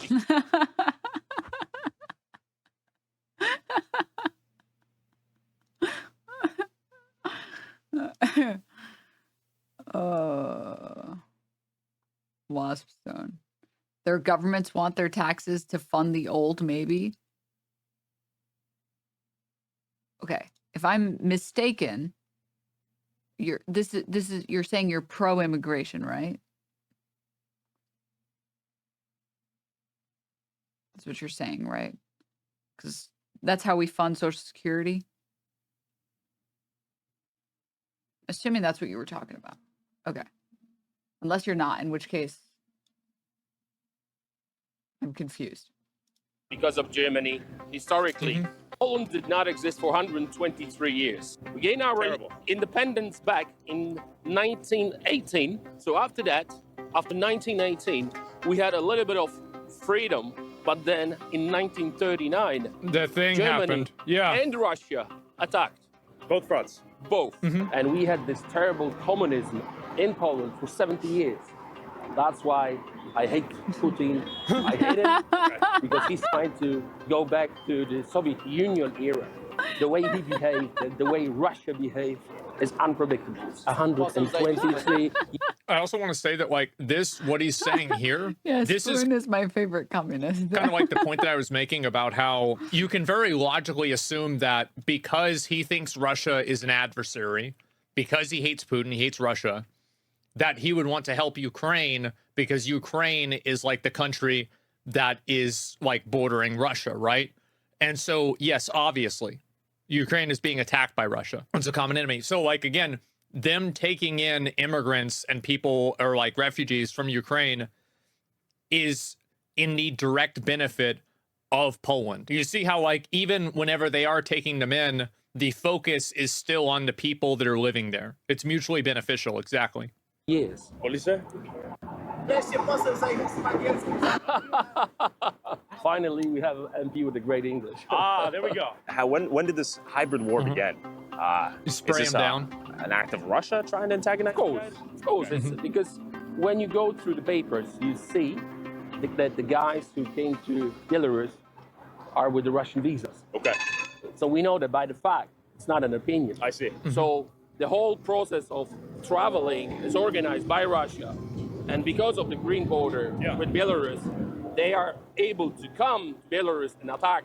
A: Wasp Stone. Their governments want their taxes to fund the old, maybe. Okay, if I'm mistaken, you're saying you're pro-immigration, right? That's what you're saying, right? Because that's how we fund Social Security. Assuming that's what you were talking about. Okay. Unless you're not, in which case I'm confused.
R: Because of Germany, historically, Poland did not exist for 123 years. We gained our independence back in 1918. So after that, after 1918, we had a little bit of freedom. But then in 1939,
B: the thing
R: Germany
B: happened. Yeah.
R: And Russia attacked.
E: Both fronts.
R: Both. And we had this terrible communism in Poland for 70 years. That's why I hate Putin. I hate him because he's trying to go back to the Soviet Union era. The way he behaved, the way Russia behaved is unpredictable. 123.
B: I also want to say that, like, this, what he's saying here,
A: Yes,
B: this
A: Putin is my favorite communist.
B: kind of like the point that I was making about how you can very logically assume that because he thinks Russia is an adversary, because he hates Putin, he hates Russia, that he would want to help Ukraine because Ukraine is like the country that is like bordering Russia, right? And so, yes, obviously, Ukraine is being attacked by Russia. It's a common enemy. So, like, again, them taking in immigrants and people or like refugees from Ukraine is in the direct benefit of Poland. You see how, like, even whenever they are taking them in, the focus is still on the people that are living there. It's mutually beneficial. Exactly.
R: Yes.
E: What did he say?
R: Finally, we have an MP with a great English.
E: There we go. When did this hybrid war begin?
B: Spray
E: is this
B: him down.
E: An act of Russia trying to antagonize?
R: Of course. It's because when you go through the papers, you see that the guys who came to Belarus are with the Russian visas.
E: Okay.
R: So we know that by the fact, it's not an opinion.
E: I see.
R: So the whole process of traveling is organized by Russia. And because of the green border with Belarus, they are able to come to Belarus and attack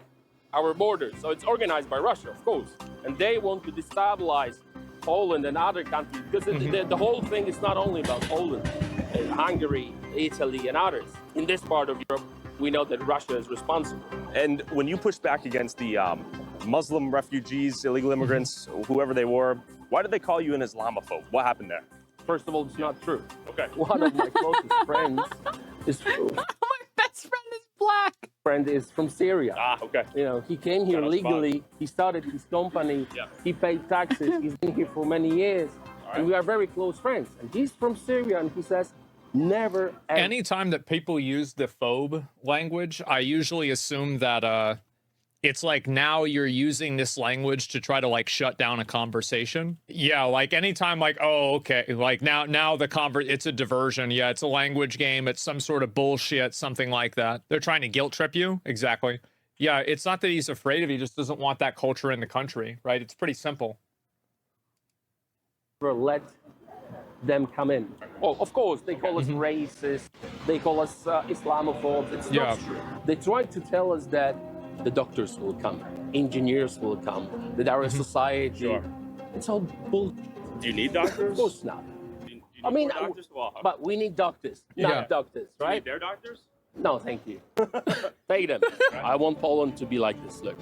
R: our borders. So it's organized by Russia, of course. And they want to destabilize Poland and other countries because the whole thing is not only about Poland, Hungary, Italy, and others. In this part of Europe, we know that Russia is responsible.
E: And when you push back against the Muslim refugees, illegal immigrants, whoever they were, why did they call you an Islamophobe? What happened there?
R: First of all, it's not true.
E: Okay.
R: One of my closest friends is
A: My best friend is black.
R: From Syria.
E: Okay.
R: You know, he came here legally. He started his company. He paid taxes. He's been here for many years. And we are very close friends. And he's from Syria, and he says, never ever.
B: Anytime that people use the phobe language, I usually assume that it's like now you're using this language to try to like shut down a conversation. Yeah, like anytime like, oh, okay, like now it's a diversion. Yeah, it's a language game. It's some sort of bullshit, something like that. They're trying to guilt trip you. Exactly. Yeah, it's not that he's afraid of you, he just doesn't want that culture in the country, right? It's pretty simple.
R: Let them come in. Oh, of course, they call us racist. They call us Islamophobes. It's not true. They try to tell us that the doctors will come, engineers will come, that our society.
E: Sure.
R: It's all bullshit.
E: Do you need doctors?
R: Of course not. I mean, but we need doctors, not doctors, right?
E: Do you need their doctors?
R: No, thank you. Pay them. I want Poland to be like this. Look.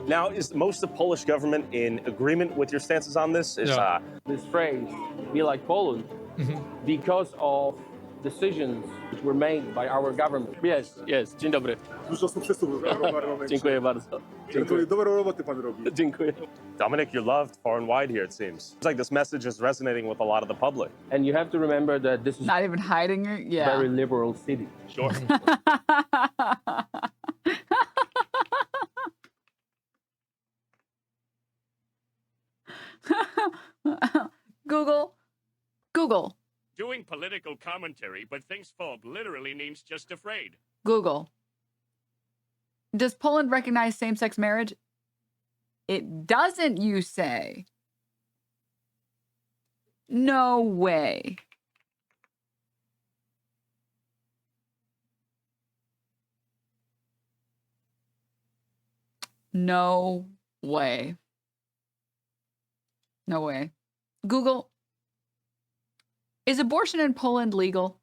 E: Now, is most of the Polish government in agreement with your stances on this?
R: This phrase, be like Poland, because of decisions which were made by our government. Yes. Dzień dobry.
S: Dużo sukcesów.
R: Dziękuję bardzo.
S: Dobrą robotę pan robi.
R: Dziękuję.
E: Dominic, you're loved far and wide here, it seems. It's like this message is resonating with a lot of the public.
R: And you have to remember that this is
A: not even hiding it. Yeah.
R: Very liberal city.
E: Sure.
A: Google.
T: Doing political commentary, but thinks phobe literally means just afraid.
A: Google. Does Poland recognize same-sex marriage? It doesn't, you say. No way. No way. No way. Google. Is abortion in Poland legal?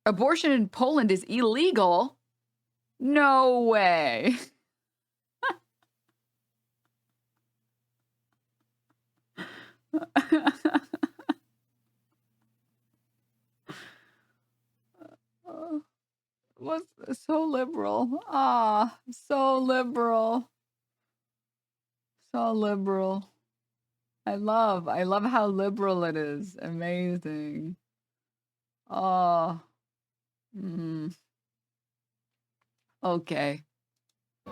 A: Abortion in Poland is illegal? No way. Was so liberal. Ah, so liberal. So liberal. I love how liberal it is. Amazing. Oh. Okay.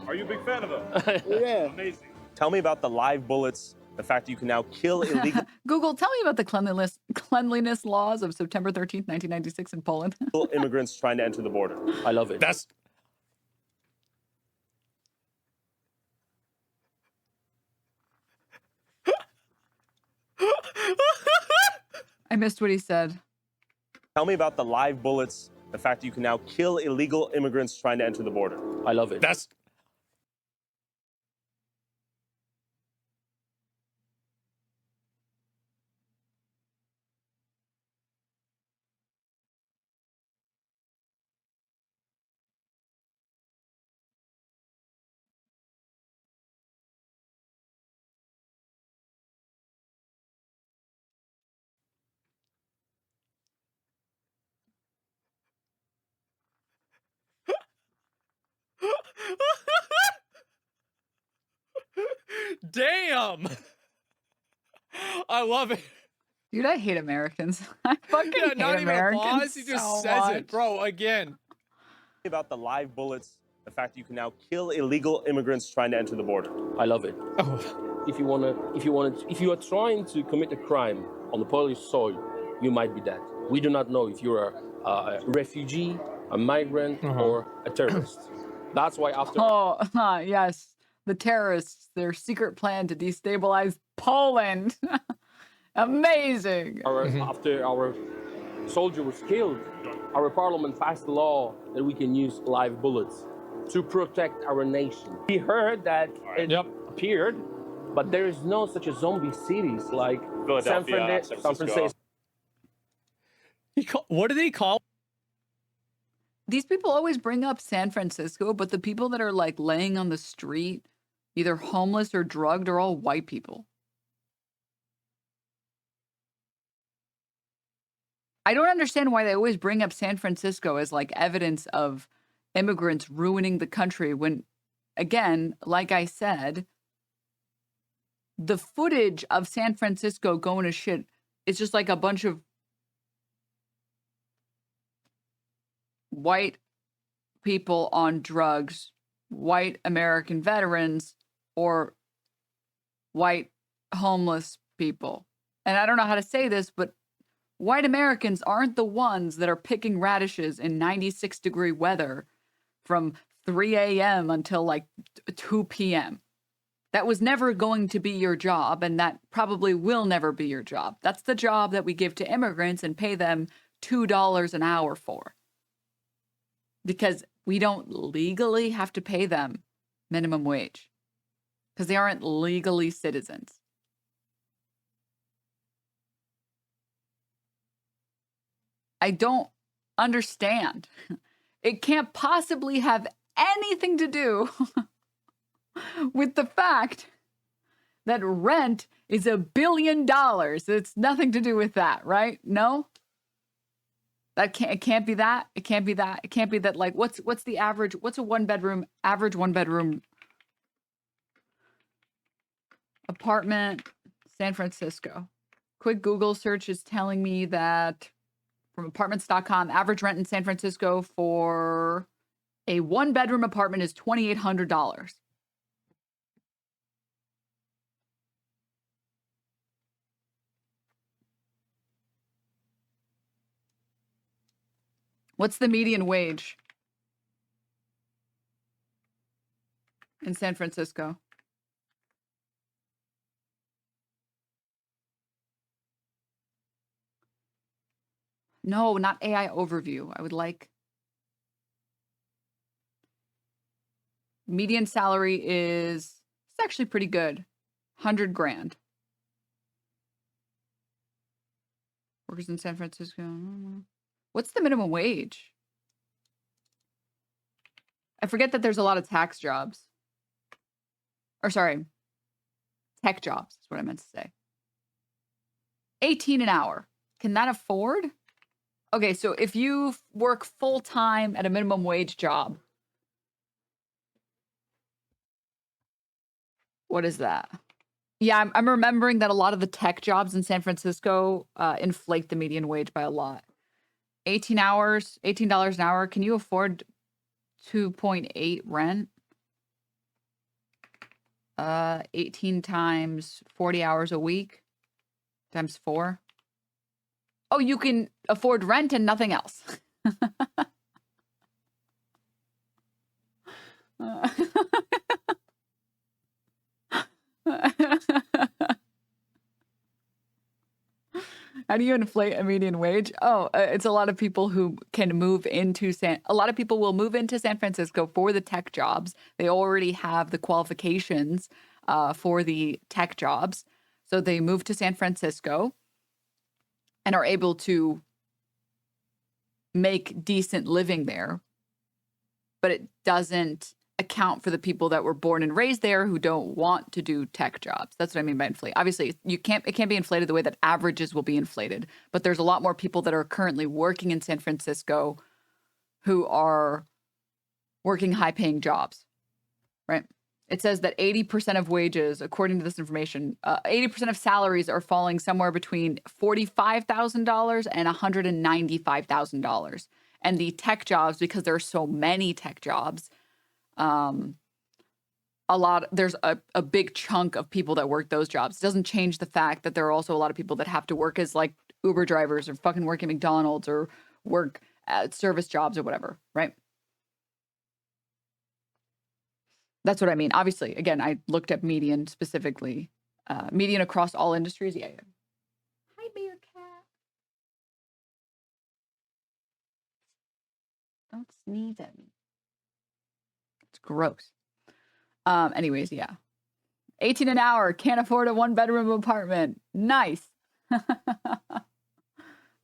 E: Are you a big fan of them?
I: Yeah.
E: Amazing. Tell me about the live bullets, the fact that you can now kill illegal
A: Google, tell me about the cleanliness laws of September 13th, 1996 in Poland.
E: immigrants trying to enter the border.
R: I love it.
B: That's
A: I missed what he said.
E: Tell me about the live bullets, the fact that you can now kill illegal immigrants trying to enter the border.
R: I love it.
B: that's damn. I love it.
A: Dude, I hate Americans. I fucking
B: Yeah,
A: hate
B: not even a
A: Americans
B: pause. He just
A: so
B: says
A: much.
B: it, bro. Again.
E: About the live bullets, the fact that you can now kill illegal immigrants trying to enter the border.
R: I love it.
B: Oh.
R: If you are trying to commit a crime on the Polish soil, you might be dead. We do not know if you're a refugee, a migrant, or a terrorist. That's why after
A: Yes, the terrorists, their secret plan to destabilize Poland. Amazing.
R: after our soldier was killed, our parliament passed a law that we can use live bullets to protect our nation. We heard that it appeared, but there is no such a zombie cities like
E: Philadelphia,
R: San Francisco.
B: What do they call?
A: These people always bring up San Francisco, but the people that are like laying on the street, either homeless or drugged, are all white people. I don't understand why they always bring up San Francisco as like evidence of immigrants ruining the country when, again, like I said, the footage of San Francisco going to shit is just like a bunch of white people on drugs, white American veterans, or white homeless people. And I don't know how to say this, but white Americans aren't the ones that are picking radishes in 96-degree weather from 3 a.m. until like 2 p.m. That was never going to be your job, and that probably will never be your job. That's the job that we give to immigrants and pay them $2 an hour for. Because we don't legally have to pay them minimum wage. Because they aren't legally citizens. I don't understand. It can't possibly have anything to do with the fact that rent is $1 billion. It's nothing to do with that, right? No? It can't be that. It can't be that. It can't be that. Like, what's the average? What's a average one bedroom apartment, San Francisco? Quick Google search is telling me that from apartments.com, average rent in San Francisco for a one-bedroom apartment is $2,800. What's the median wage in San Francisco? No, not AI overview. I would like median salary it's actually pretty good. 100 grand. Workers in San Francisco. What's the minimum wage? I forget that there's a lot of tax jobs. Or sorry, tech jobs is what I meant to say. 18 an hour. Can that afford? Okay, so if you work full-time at a minimum wage job, what is that? Yeah, I'm remembering that a lot of the tech jobs in San Francisco inflate the median wage by a lot. 18 hours, $18 an hour. Can you afford 2.8 rent? 18 times 40 hours a week times 4. Oh, you can afford rent and nothing else. How do you inflate a median wage? Oh, it's a lot of people who can move into a lot of people will move into San Francisco for the tech jobs. They already have the qualifications for the tech jobs. So they move to San Francisco and are able to make decent living there. But it doesn't account for the people that were born and raised there who don't want to do tech jobs. That's what I mean by inflate. Obviously, it can't be inflated the way that averages will be inflated, but there's a lot more people that are currently working in San Francisco who are working high-paying jobs, right? It says that 80% of wages, according to this information, 80% of salaries are falling somewhere between $45,000 and $195,000. And the tech jobs, because there are so many tech jobs, there's a big chunk of people that work those jobs. It doesn't change the fact that there are also a lot of people that have to work as like Uber drivers or fucking work at McDonald's or work at service jobs or whatever, right? That's what I mean. Obviously, again, I looked at median specifically, median across all industries. Yeah. Hi, bear cat. Don't sneeze at me. It's gross. Anyways, yeah. 18 an hour, can't afford a 1-bedroom apartment. Nice.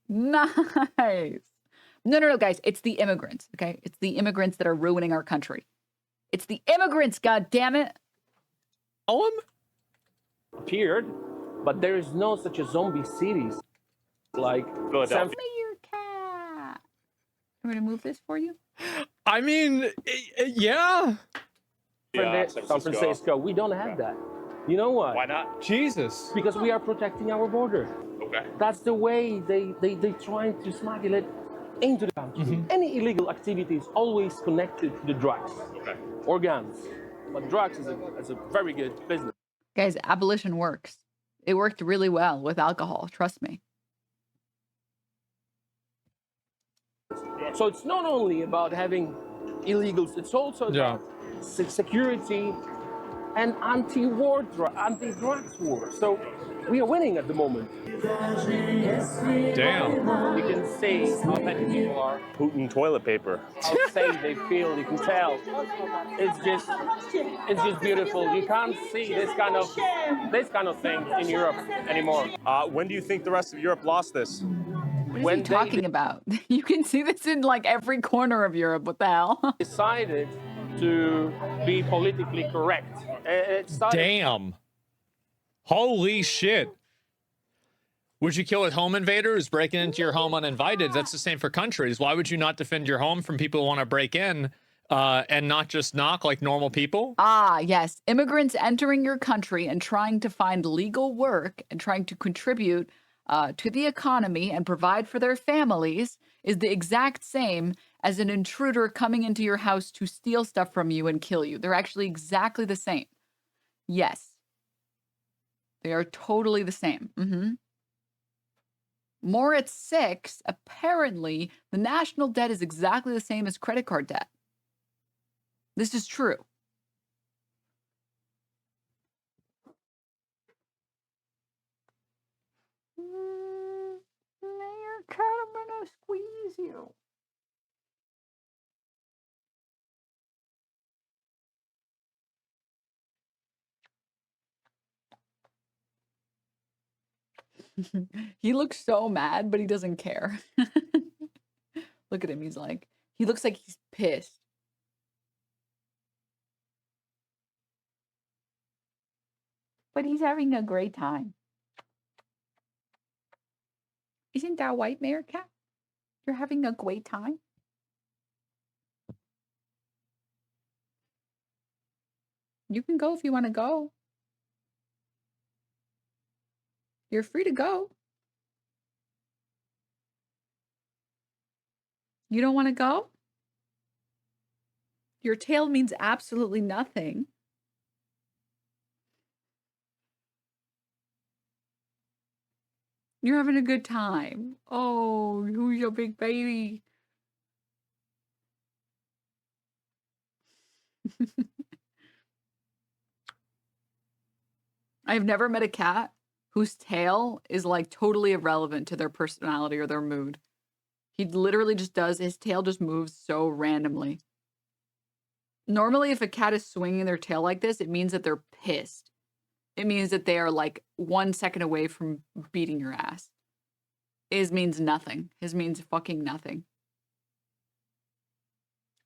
A: Nice. No, guys, it's the immigrants, okay? It's the immigrants that are ruining our country. It's the immigrants, god damn it.
R: Appeared, but there is no such a zombie cities like Philadelphia.
A: Your cat. I'm gonna move this for you.
B: I mean, yeah.
R: San Francisco, we don't have that. You know what?
T: Why not?
B: Jesus.
R: Because we are protecting our border.
T: Okay.
R: That's the way they trying to smuggle it into the country. Any illegal activity is always connected to the drugs or guns. But drugs is a very good business.
A: Guys, abolition works. It worked really well with alcohol. Trust me.
R: So it's not only about having illegals, it's also about security and anti-drugs war. So we are winning at the moment.
B: Damn.
R: You can see how many people are.
E: Putin toilet paper.
R: How safe they feel, you can tell. It's just beautiful. You can't see this kind of thing in Europe anymore.
E: When do you think the rest of Europe lost this?
A: What is he talking about? You can see this in like every corner of Europe. What the hell?
R: Decided to be politically correct.
B: Damn. Holy shit. Would you kill a home invader who's breaking into your home uninvited? That's the same for countries. Why would you not defend your home from people who want to break in and not just knock like normal people?
A: Ah, yes. Immigrants entering your country and trying to find legal work and trying to contribute to the economy and provide for their families is the exact same as an intruder coming into your house to steal stuff from you and kill you. They're actually exactly the same. Yes. They are totally the same. More at 6, apparently, the national debt is exactly the same as credit card debt. This is true. Mayor Cat, I'm gonna squeeze you. He looks so mad, but he doesn't care. Look at him. He looks like he's pissed. But he's having a great time. Isn't that white, Meerkat? You're having a great time? You can go if you want to go. You're free to go. You don't want to go? Your tail means absolutely nothing. You're having a good time. Oh, who's your big baby? I've never met a cat whose tail is like totally irrelevant to their personality or their mood. He literally just does, his tail just moves so randomly. Normally, if a cat is swinging their tail like this, it means that they're pissed. It means that they are like 1 second away from beating your ass. His means nothing. His means fucking nothing.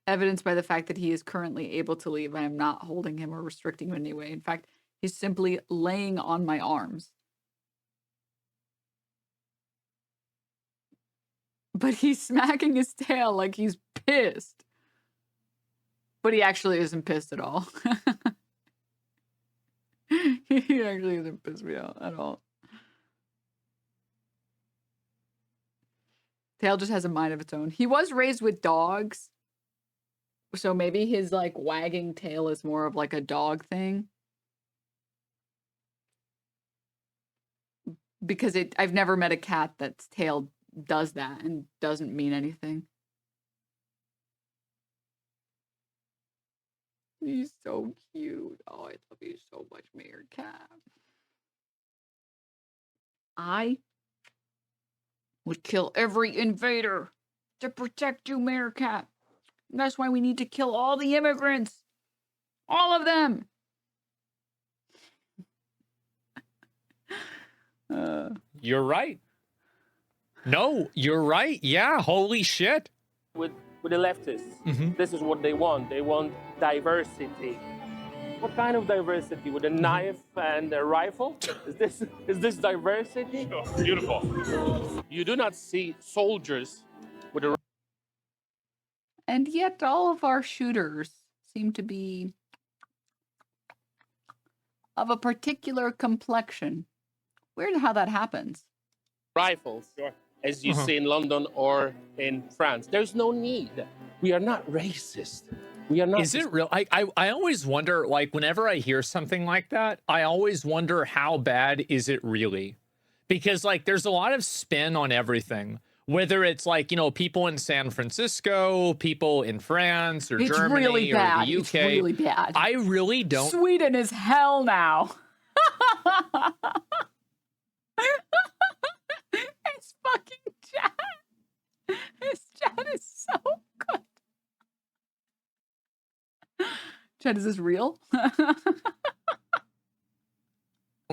A: Evidenced by the fact that he is currently able to leave. I am not holding him or restricting him in any way. In fact, he's simply laying on my arms. But he's smacking his tail like he's pissed. But he actually isn't pissed at all. He actually isn't pissed me out at all. Tail just has a mind of its own. He was raised with dogs. So maybe his like wagging tail is more of like a dog thing. Because I've never met a cat that's tail does that and doesn't mean anything. He's so cute. Oh, I love you so much, Meerkat. I would kill every invader to protect you, Meerkat. And that's why we need to kill all the immigrants. All of them.
B: You're right. No, you're right. Yeah, holy shit.
R: With the leftists, this is what they want. They want diversity. What kind of diversity? With a knife and a rifle? Is this diversity?
T: Sure. Beautiful.
R: You do not see soldiers with a.
A: And yet all of our shooters seem to be of a particular complexion. Weird how that happens.
R: Rifles, as you see in London or in France. There's no need. We are not racist. We are not.
B: Is it real? I always wonder, like, whenever I hear something like that, I always wonder how bad is it really? Because, like, there's a lot of spin on everything. Whether it's like, you know, people in San Francisco, people in France or Germany
A: really bad.
B: or the UK.
A: It's really bad.
B: I really don't.
A: Sweden is hell now. It's fucking chat. His chat is so good. Chat, is this real?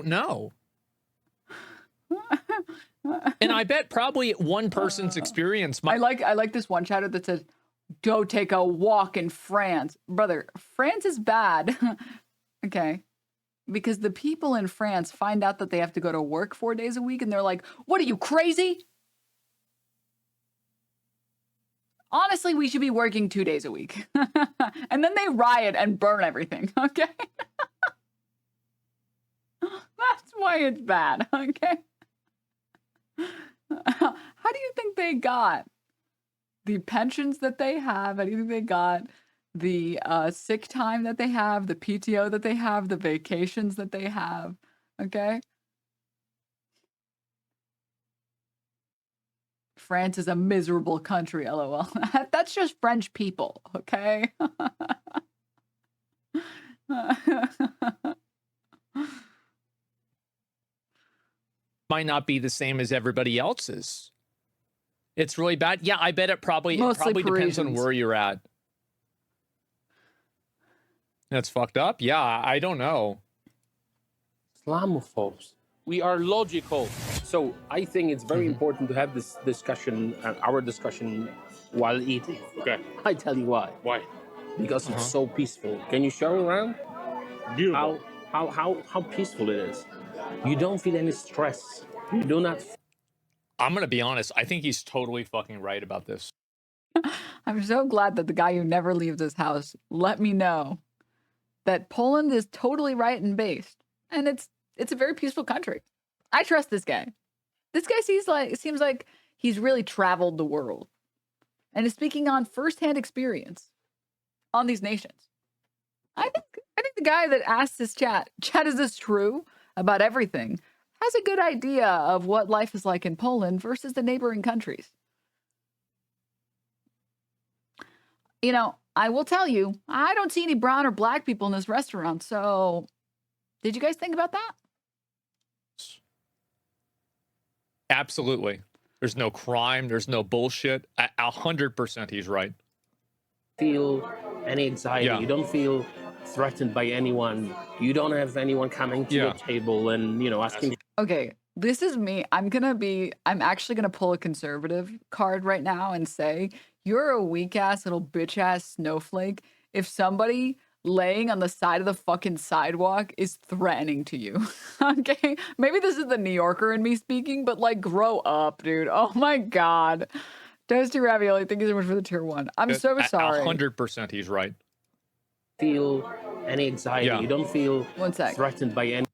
B: No. And I bet probably one person's experience.
A: I like this one chatter that says, "Go take a walk in France, brother." France is bad. Okay. Because the people in France find out that they have to go to work 4 days a week and they're like, "What are you, crazy? Honestly, we should be working 2 days a week." And then they riot and burn everything, okay? That's why it's bad, okay? How do you think they got the pensions that they have? How do you think they got the sick time that they have, the PTO that they have, the vacations that they have? Okay. France is a miserable country, lol. That's just French people, okay?
B: Might not be the same as everybody else's. It's really bad. Yeah, I bet it probably depends on where you're at. That's fucked up. Yeah, I don't know.
R: Islamophobes We are logical. So I think it's very important to have this discussion, our discussion, while eating. Okay. I tell you why. Why? Because it's so peaceful. Can you show around? Beautiful. How peaceful it is. You don't feel any stress. You do not.
B: I'm gonna be honest. I think he's totally fucking right about this.
A: I'm so glad that the guy who never leaves his house let me know that Poland is totally right and based, and it's a very peaceful country. I trust this guy. This guy seems like he's really traveled the world and is speaking on firsthand experience on these nations. I think the guy that asked this chat, is this true about everything, has a good idea of what life is like in Poland versus the neighboring countries. You know, I will tell you, I don't see any brown or black people in this restaurant. So did you guys think about that?
B: Absolutely. There's no crime. There's no bullshit. 100% he's right.
R: Feel any anxiety.
B: Yeah.
R: You don't feel threatened by anyone. You don't have anyone coming to your table and, you know, asking.
A: Okay, this is me. I'm actually gonna pull a conservative card right now and say, you're a weak ass little bitch ass snowflake if somebody laying on the side of the fucking sidewalk is threatening to you. Okay? Maybe this is the New Yorker in me speaking, but like, grow up, dude. Oh my God. Toasty Ravioli, thank you so much for the tier 1. I'm so sorry.
B: 100% he's right.
R: Feel any anxiety.
B: Yeah.
R: You don't feel threatened by any.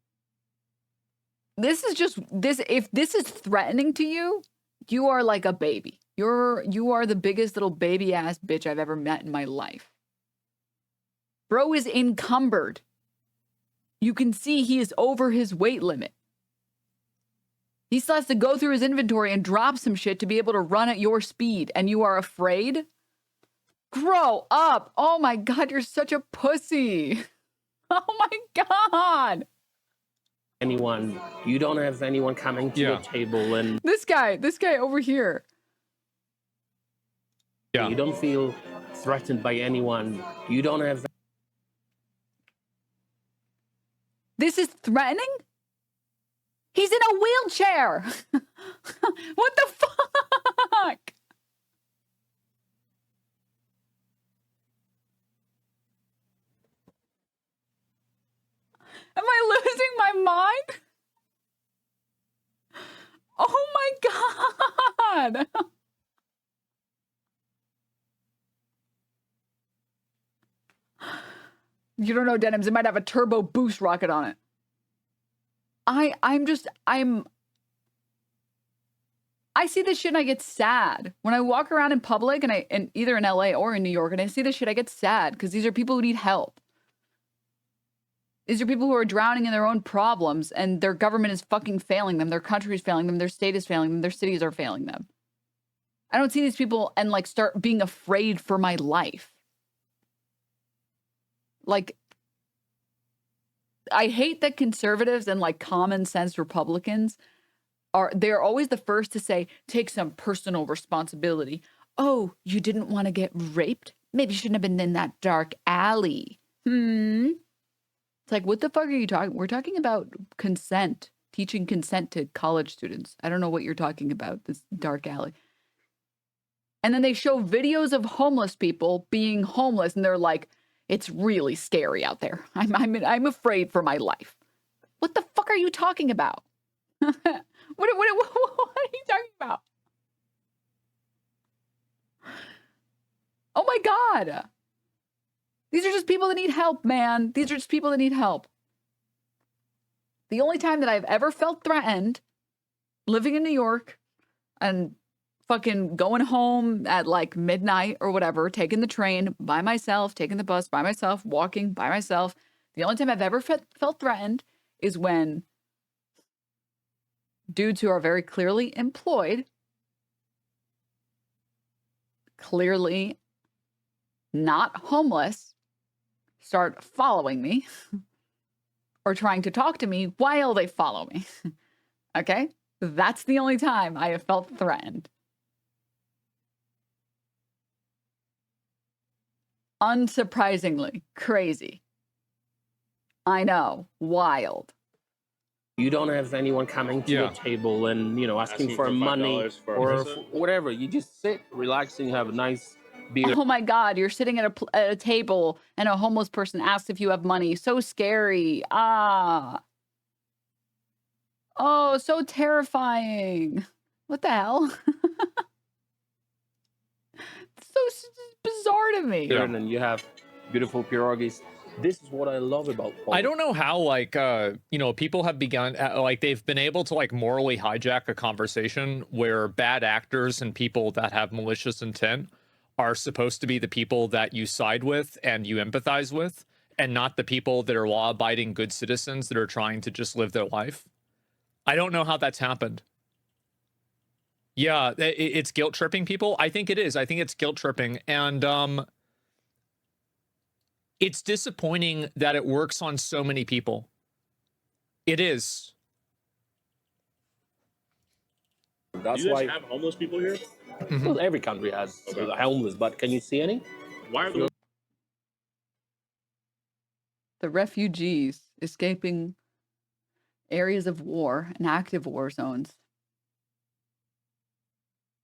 A: This is just this. If this is threatening to you, you are like a baby. You are the biggest little baby ass bitch I've ever met in my life. Bro is encumbered. You can see he is over his weight limit. He still has to go through his inventory and drop some shit to be able to run at your speed, and you are afraid? Grow up. Oh my God, you're such a pussy. Oh my God.
R: Anyone. You don't have anyone coming to your table and.
A: This guy over here.
B: Yeah.
R: You don't feel threatened by anyone. You don't have.
A: This is threatening? He's in a wheelchair. What the fuck? Am I losing my mind? Oh my God. You don't know Denims. It might have a turbo boost rocket on it. I see this shit and I get sad. When I walk around in public and either in LA or in New York and I see this shit, I get sad because these are people who need help. These are people who are drowning in their own problems and their government is fucking failing them. Their country is failing them. Their state is failing them. Their cities are failing them. I don't see these people and like start being afraid for my life. Like, I hate that conservatives and like common sense Republicans they're always the first to say, take some personal responsibility. Oh, you didn't want to get raped? Maybe you shouldn't have been in that dark alley. It's like, what the fuck are you talking? We're talking about consent, teaching consent to college students. I don't know what you're talking about, this dark alley. And then they show videos of homeless people being homeless and they're like, it's really scary out there. I'm afraid for my life. What the fuck are you talking about? What are you talking about? Oh my God. These are just people that need help, man. These are just people that need help. The only time that I've ever felt threatened living in New York and fucking going home at like midnight or whatever, taking the train by myself, taking the bus by myself, walking by myself. The only time I've ever felt threatened is when dudes who are very clearly employed, clearly not homeless, start following me or trying to talk to me while they follow me. Okay? That's the only time I have felt threatened. Unsurprisingly, crazy. I know, wild.
R: You don't have anyone coming to your table and, you know, asking for money or whatever. You just sit, relaxing, have a nice beer.
A: Oh my God, you're sitting at a table and a homeless person asks if you have money. So scary. Ah. Oh, so terrifying. What the hell? It's so bizarre to me.
R: And then you have beautiful pierogies. This is what I love about Poland.
B: I don't know how, like, you know, people have begun, like, they've been able to, like, morally hijack a conversation where bad actors and people that have malicious intent are supposed to be the people that you side with and you empathize with, and not the people that are law-abiding good citizens that are trying to just live their life. I don't know how that's happened. Yeah, it's guilt-tripping people. I think it is. I think it's guilt-tripping. And it's disappointing that it works on so many people. It is.
R: That's
U: Do you
R: why
U: guys have homeless people here?
R: well, every country has homeless, but can you see any?
U: Why are the
A: The refugees escaping areas of war and active war zones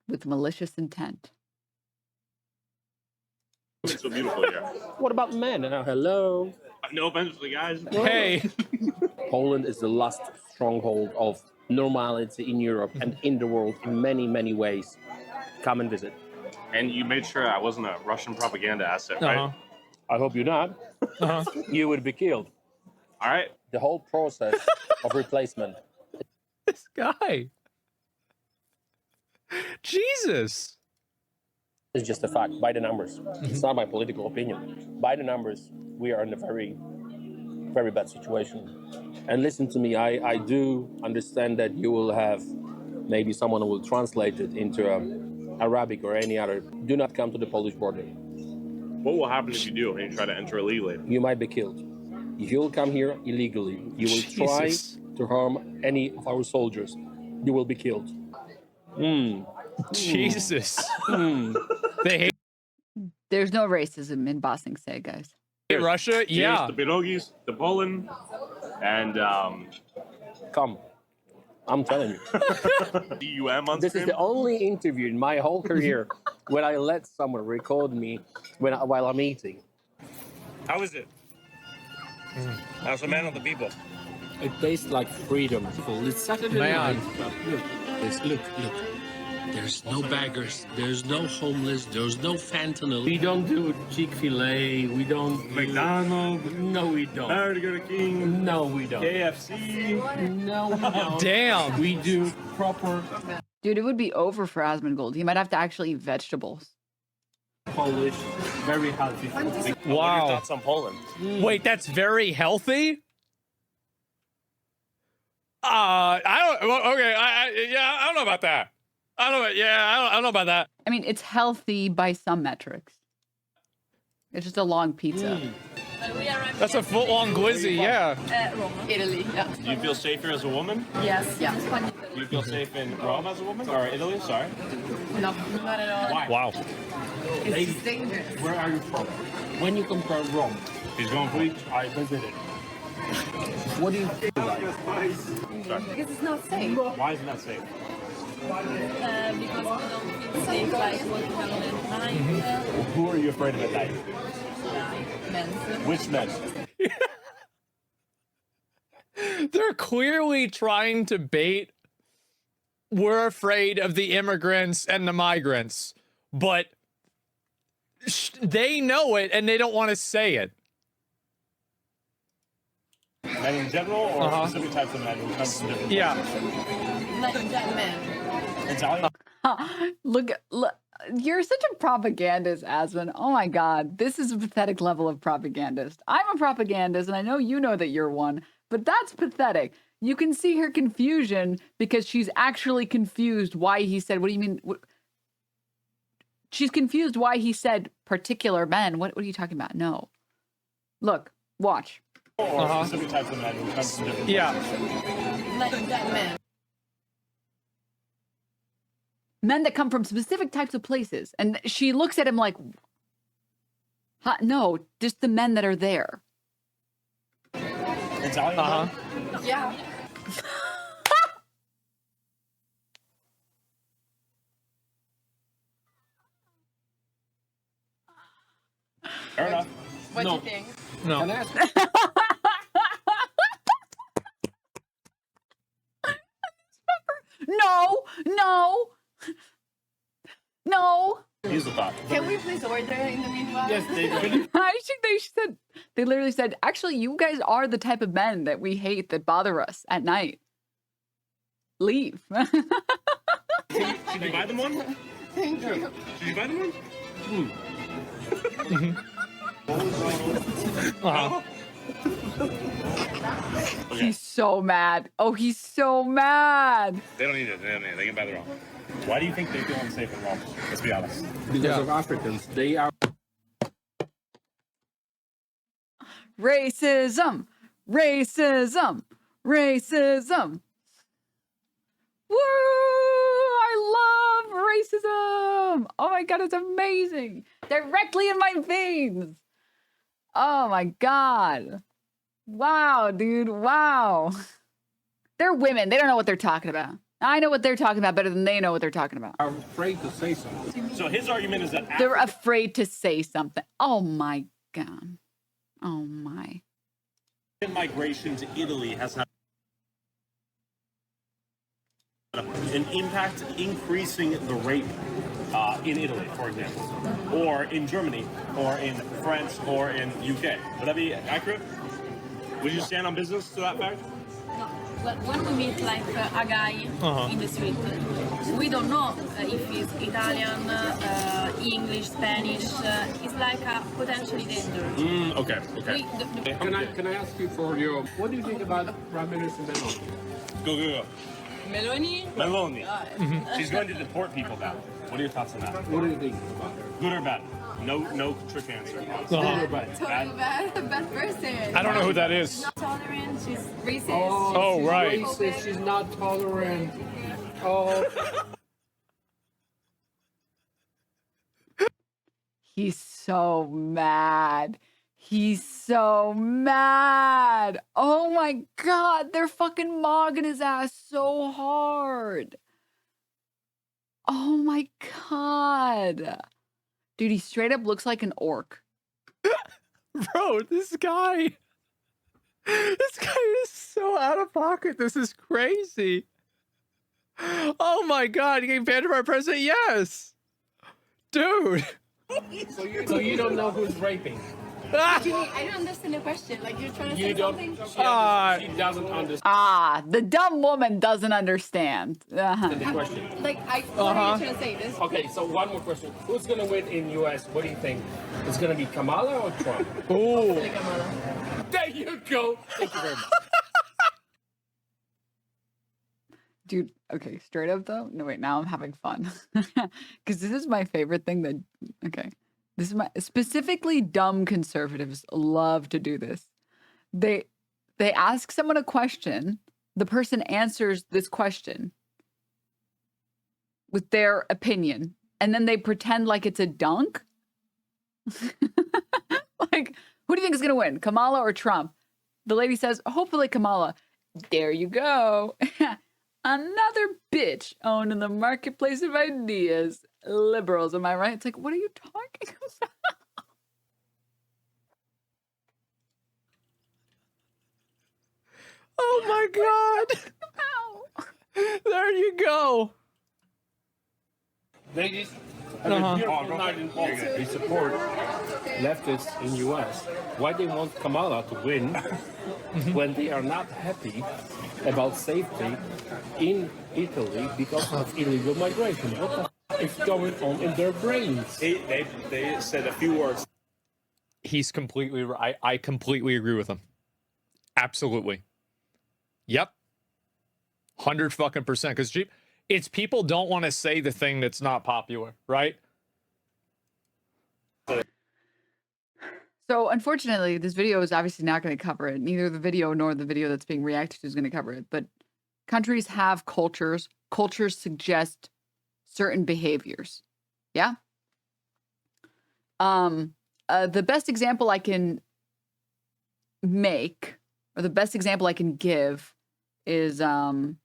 A: with malicious intent.
U: It's so beautiful here?
R: What about men? Hello.
U: No offense to the guys.
B: Hey.
R: Poland is the last stronghold of normality in Europe and in the world in many, many ways. Come and visit.
U: And you made sure I wasn't a Russian propaganda asset, right?
R: I hope you're not. You would be killed.
U: All right.
R: The whole process of replacement.
B: This guy. Jesus.
R: It's just a fact, by the numbers. It's not my political opinion. By the numbers, we are in a very, very bad situation. And listen to me, I do understand that you will have maybe someone who will translate it into Arabic or any other. Do not come to the Polish border.
U: What will happen if you do and you try to enter illegally?
R: You might be killed. If you will come here illegally, you will try to harm any of our soldiers. You will be killed.
B: Jesus. They hate
A: There's no racism in Bosning Say, guys.
B: Russia. Yeah.
U: The pierogies, the Poland, and
R: come. I'm telling you.
U: DUM on
R: This
U: stream?
R: is the only interview in my whole career when I let someone record me while I'm eating.
U: How is it? As a man of the people.
R: It tastes like freedom. It's Saturday night. Look. There's no beggars. There's no homeless. There's no fentanyl. We don't do Chick-fil-A. We don't
U: McDonald's.
R: No, we don't.
U: Burger King.
R: No, we don't.
U: KFC.
R: No, we don't.
B: Damn.
R: We do proper
A: Dude, it would be over for Asmongold. He might have to actually eat vegetables.
R: Polish, very healthy food.
U: What are your
B: Wow.
U: thoughts on Poland?
B: Wait, that's very healthy? I don't, well, okay, I don't know about that. I don't know about that.
A: I mean, it's healthy by some metrics. It's just a long pizza.
B: That's a full-on glizzy, yeah.
L: Rome, Italy, yeah.
U: Do you feel safer as a woman?
L: Yes, yeah.
U: Do you feel safe in Rome as a woman? Or Italy? Sorry.
L: No, not at all.
U: Why?
B: Wow.
L: It's dangerous.
R: Where are you from? When you compare Rome,
U: He's going for
R: which I visited, what do you feel like?
L: Because it's not safe.
U: Why isn't that safe?
L: Because we don't feel safe like walking alone at night.
U: Who are you afraid of at night?
L: Men.
U: Which men?
B: They're clearly trying to bait, we're afraid of the immigrants and the migrants, but they know it and they don't want to say it.
U: Men in general, or specific types of men who come from different places?
L: Like men.
U: Italian?
A: Look, you're such a propagandist, Asmon. Oh my God, this is a pathetic level of propagandist. I'm a propagandist, and I know you know that you're one, but that's pathetic. You can see her confusion because she's actually confused why he said, what do you mean? She's confused why he said particular men. What are you talking about? No. Look, watch.
U: Or specific types of men who come from different places?
L: Like men.
A: Men that come from specific types of places. And she looks at him like, no, just the men that are there.
U: Italian?
L: Yeah.
U: Fair enough.
L: What do you think?
B: No.
U: Can I ask?
A: No, no, no.
U: Here's the thought.
L: Can we please order in the meanwhile?
U: Yes, they do.
A: I think they said, they literally said, actually, you guys are the type of men that we hate that bother us at night. Leave.
U: Should you buy them one?
L: Thank you.
U: Should you buy them one?
A: He's so mad. Oh, he's so mad.
U: They don't need it. They don't need it. They can buy their own. Why do you think they feel unsafe in Rome? Let's be honest.
D: Because of Africans. They are.
A: Racism. Racism. Racism. Woo! I love racism. Oh my God, it's amazing. Directly in my veins. Oh my God. Wow, dude. Wow. They're women. They don't know what they're talking about. I know what they're talking about better than they know what they're talking about.
D: Are afraid to say something.
U: So his argument is that
A: They're afraid to say something. Oh my God. Oh my.
U: African migration to Italy has had an impact increasing the rape in Italy, for example, or in Germany, or in France, or in UK. Would that be accurate? Would you stand on business to that fact?
L: No. Well, when we meet like a guy in the street, we don't know if he's Italian, English, Spanish. He's like a potentially danger.
U: Okay.
D: Can I ask you for your? What do you think about Prime Minister Meloni?
U: Go.
L: Meloni?
U: Meloni. She's going to deport people now. What are your thoughts on that?
D: What do you think about her?
U: Good or bad? No trick answer.
L: Totally bad person.
B: I don't know who that is.
L: She's not tolerant. She's racist.
B: Oh, right.
D: Racist, she's not tolerant. Oh.
A: He's so mad. He's so mad. Oh my God. They're fucking mogging his ass so hard. Oh my God. Dude, he straight up looks like an orc.
B: Bro, this guy is so out of pocket. This is crazy. Oh my God, you getting banned from our president? Yes. Dude.
D: So you don't know who's raping?
L: I don't understand the question. Like you're trying to say something.
D: She doesn't understand.
A: Ah, the dumb woman doesn't understand.
D: The question.
L: Like what are you trying to say? This.
D: Okay, so one more question. Who's gonna win in US? What do you think? It's gonna be Kamala or Trump?
B: Oh.
L: Kamala.
D: There you go. Thank you very much.
A: Dude, okay, straight up though. No, wait, now I'm having fun. Because this is my favorite thing that, okay. This is my, specifically dumb conservatives love to do this. They ask someone a question, the person answers this question with their opinion, and then they pretend like it's a dunk. Like, who do you think is going to win, Kamala or Trump? The lady says, hopefully Kamala. There you go. Another bitch owned in the marketplace of ideas. Liberals, am I right? It's like, what are you talking about?
B: Oh my God. There you go.
D: Ladies, we support leftists in US. Why they want Kamala to win when they are not happy about safety in Italy because of illegal migration? What the is going on in their brains?
U: They said a few words.
B: He's completely right. I completely agree with him. Absolutely. Yep. 100 fucking percent. Because it's people don't want to say the thing that's not popular, right?
A: So unfortunately, this video is obviously not going to cover it. Neither the video nor the video that's being reacted to is going to cover it. But countries have cultures. Cultures suggest certain behaviors. Yeah. The best example I can make, or the best example I can give, is I'm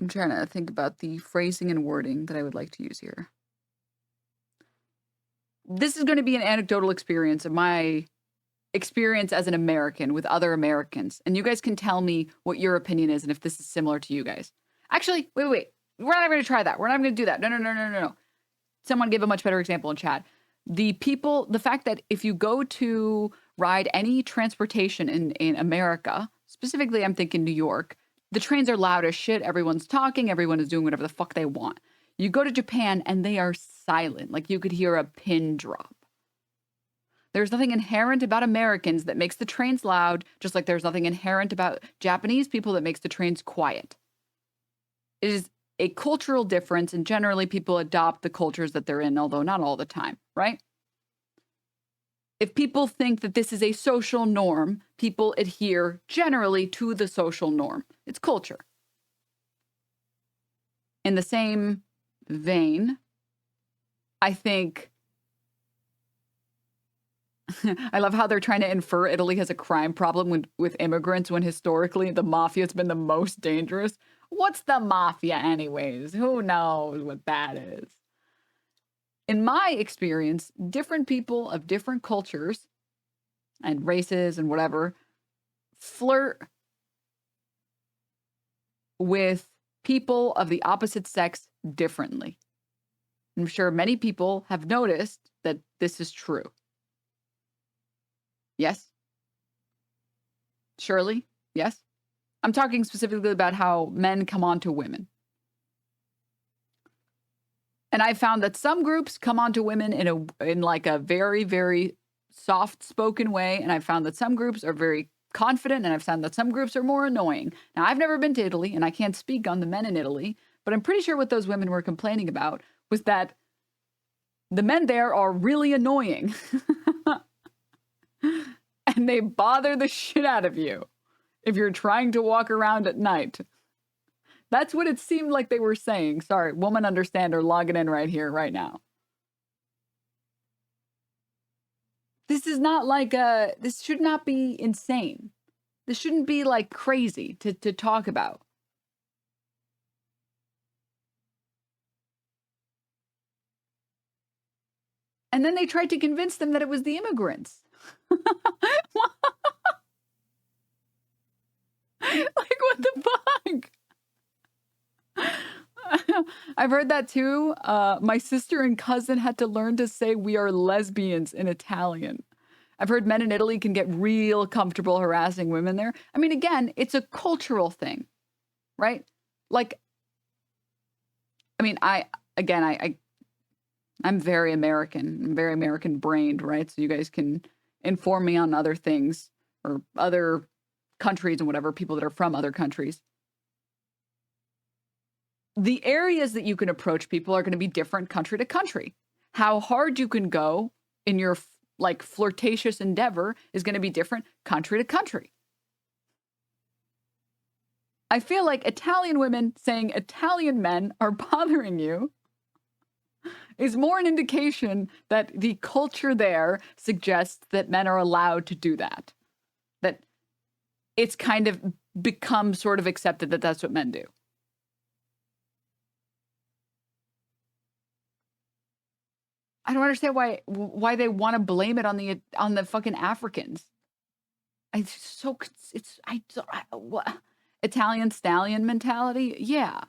A: trying to think about the phrasing and wording that I would like to use here. This is going to be an anecdotal experience of my experience as an American with other Americans. And you guys can tell me what your opinion is and if this is similar to you guys. Actually, wait. We're not going to try that. We're not going to do that. No. Someone give a much better example in chat. The fact that if you go to ride any transportation in America, specifically I'm thinking New York, the trains are loud as shit. Everyone's talking. Everyone is doing whatever the fuck they want. You go to Japan and they are silent. Like you could hear a pin drop. There's nothing inherent about Americans that makes the trains loud, just like there's nothing inherent about Japanese people that makes the trains quiet. It is a cultural difference, and generally people adopt the cultures that they're in, although not all the time, right? If people think that this is a social norm, people adhere generally to the social norm. It's culture. In the same vein, I think I love how they're trying to infer Italy has a crime problem with immigrants when historically the mafia has been the most dangerous. What's the mafia anyways? Who knows what that is? In my experience, different people of different cultures and races and whatever flirt with people of the opposite sex differently. I'm sure many people have noticed that this is true. Yes? Surely? Yes? I'm talking specifically about how men come on to women. And I found that some groups come on to women in like a very, very soft-spoken way. And I found that some groups are very confident, and I've found that some groups are more annoying. Now, I've never been to Italy, and I can't speak on the men in Italy, but I'm pretty sure what those women were complaining about was that the men there are really annoying. And they bother the shit out of you if you're trying to walk around at night. That's what it seemed like they were saying. Sorry, woman understander logging in right here, right now. This is not like this should not be insane. This shouldn't be like crazy to talk about. And then they tried to convince them that it was the immigrants. Like, what the fuck? I've heard that too. My sister and cousin had to learn to say we are lesbians in Italian. I've heard men in Italy can get real comfortable harassing women there. I mean, again, it's a cultural thing, right? Like, I mean, I'm very American. I'm very American brained, right? So you guys can inform me on other things or other countries and whatever, people that are from other countries. The areas that you can approach people are going to be different country to country. How hard you can go in your like flirtatious endeavor is going to be different country to country. I feel like Italian women saying Italian men are bothering you is more an indication that the culture there suggests that men are allowed to do that. That it's kind of become sort of accepted that that's what men do. I don't understand why they want to blame it on the fucking Africans. What Italian stallion mentality? Yeah.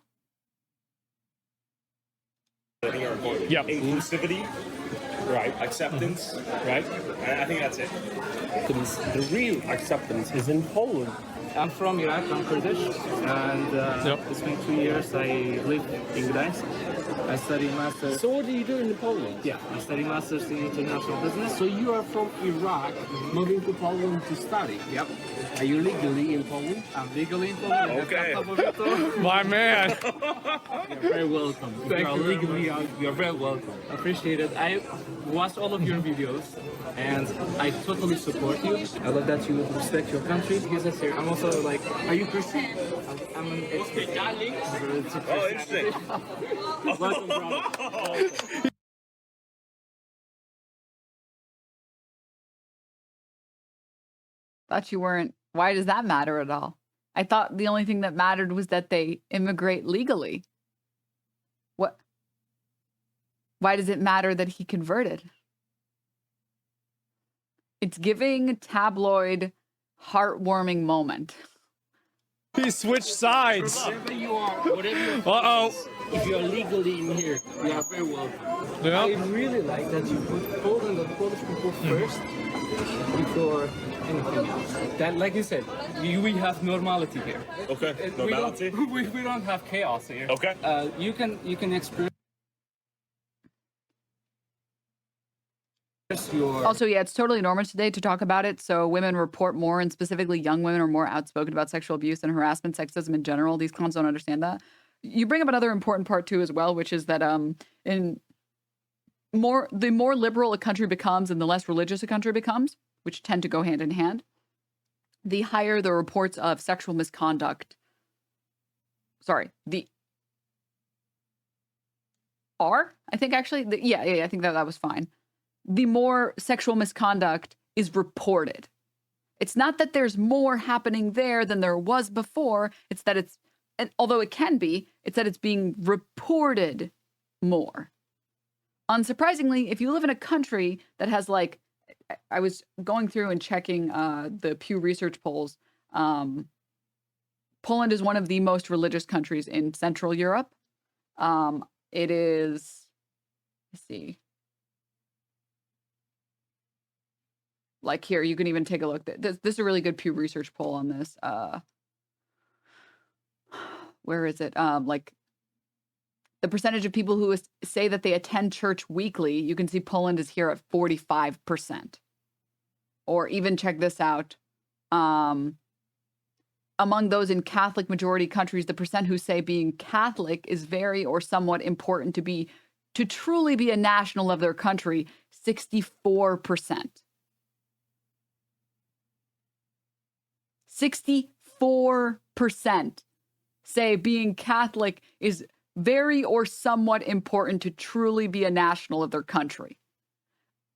U: Yeah. Inclusivity, right? Acceptance, right? I think that's it. The real acceptance is in Poland.
F: I'm from Iraq, I'm Kurdish, and it's been 2 years I live in Gdańsk. I study masters.
U: So what do you do in Poland?
F: Yeah, I study masters in international business.
U: So you are from Iraq, moving to Poland to study?
F: Yep.
U: Are you legally in Poland?
F: I'm legally in Poland.
U: Okay.
B: My man.
F: You're very welcome. You're very welcome. Appreciate it. I watched all of your videos, and I totally support you. I love that you respect your country. I'm also like, are you Christian? I'm an
U: Oh, interesting.
F: Welcome, brother.
A: Thought you weren't. Why does that matter at all? I thought the only thing that mattered was that they immigrate legally. What? Why does it matter that he converted? It's giving tabloid, heartwarming moment.
B: He switched sides.
F: Whatever you are, if you are legally in here, you are very welcome.
B: Yeah.
F: I really like that you put Poland and Polish people first before anything else. That, like you said, we have normality here.
U: Okay, normality?
F: We don't have chaos here.
U: Okay.
F: You can experience your...
A: Also, yeah, it's totally normal today to talk about it. So women report more, and specifically young women are more outspoken about sexual abuse and harassment, sexism in general. These clowns don't understand that. You bring up another important part too as well, which is that the more liberal a country becomes and the less religious a country becomes, which tend to go hand in hand, the higher the reports of sexual misconduct. Sorry, I think actually, I think that was fine. The more sexual misconduct is reported. It's not that there's more happening there than there was before. It's that and although it can be, it's that it's being reported more. Unsurprisingly, if you live in a country that has I was going through and checking the Pew Research polls. Poland is one of the most religious countries in Central Europe. It is, let's see. Like here, you can even take a look. This is a really good Pew Research poll on this. Where is it? Like the percentage of people who say that they attend church weekly, you can see Poland is here at 45%. Or even check this out. Among those in Catholic majority countries, the percent who say being Catholic is very or somewhat important to truly be a national of their country, 64%. 64% say being Catholic is very or somewhat important to truly be a national of their country.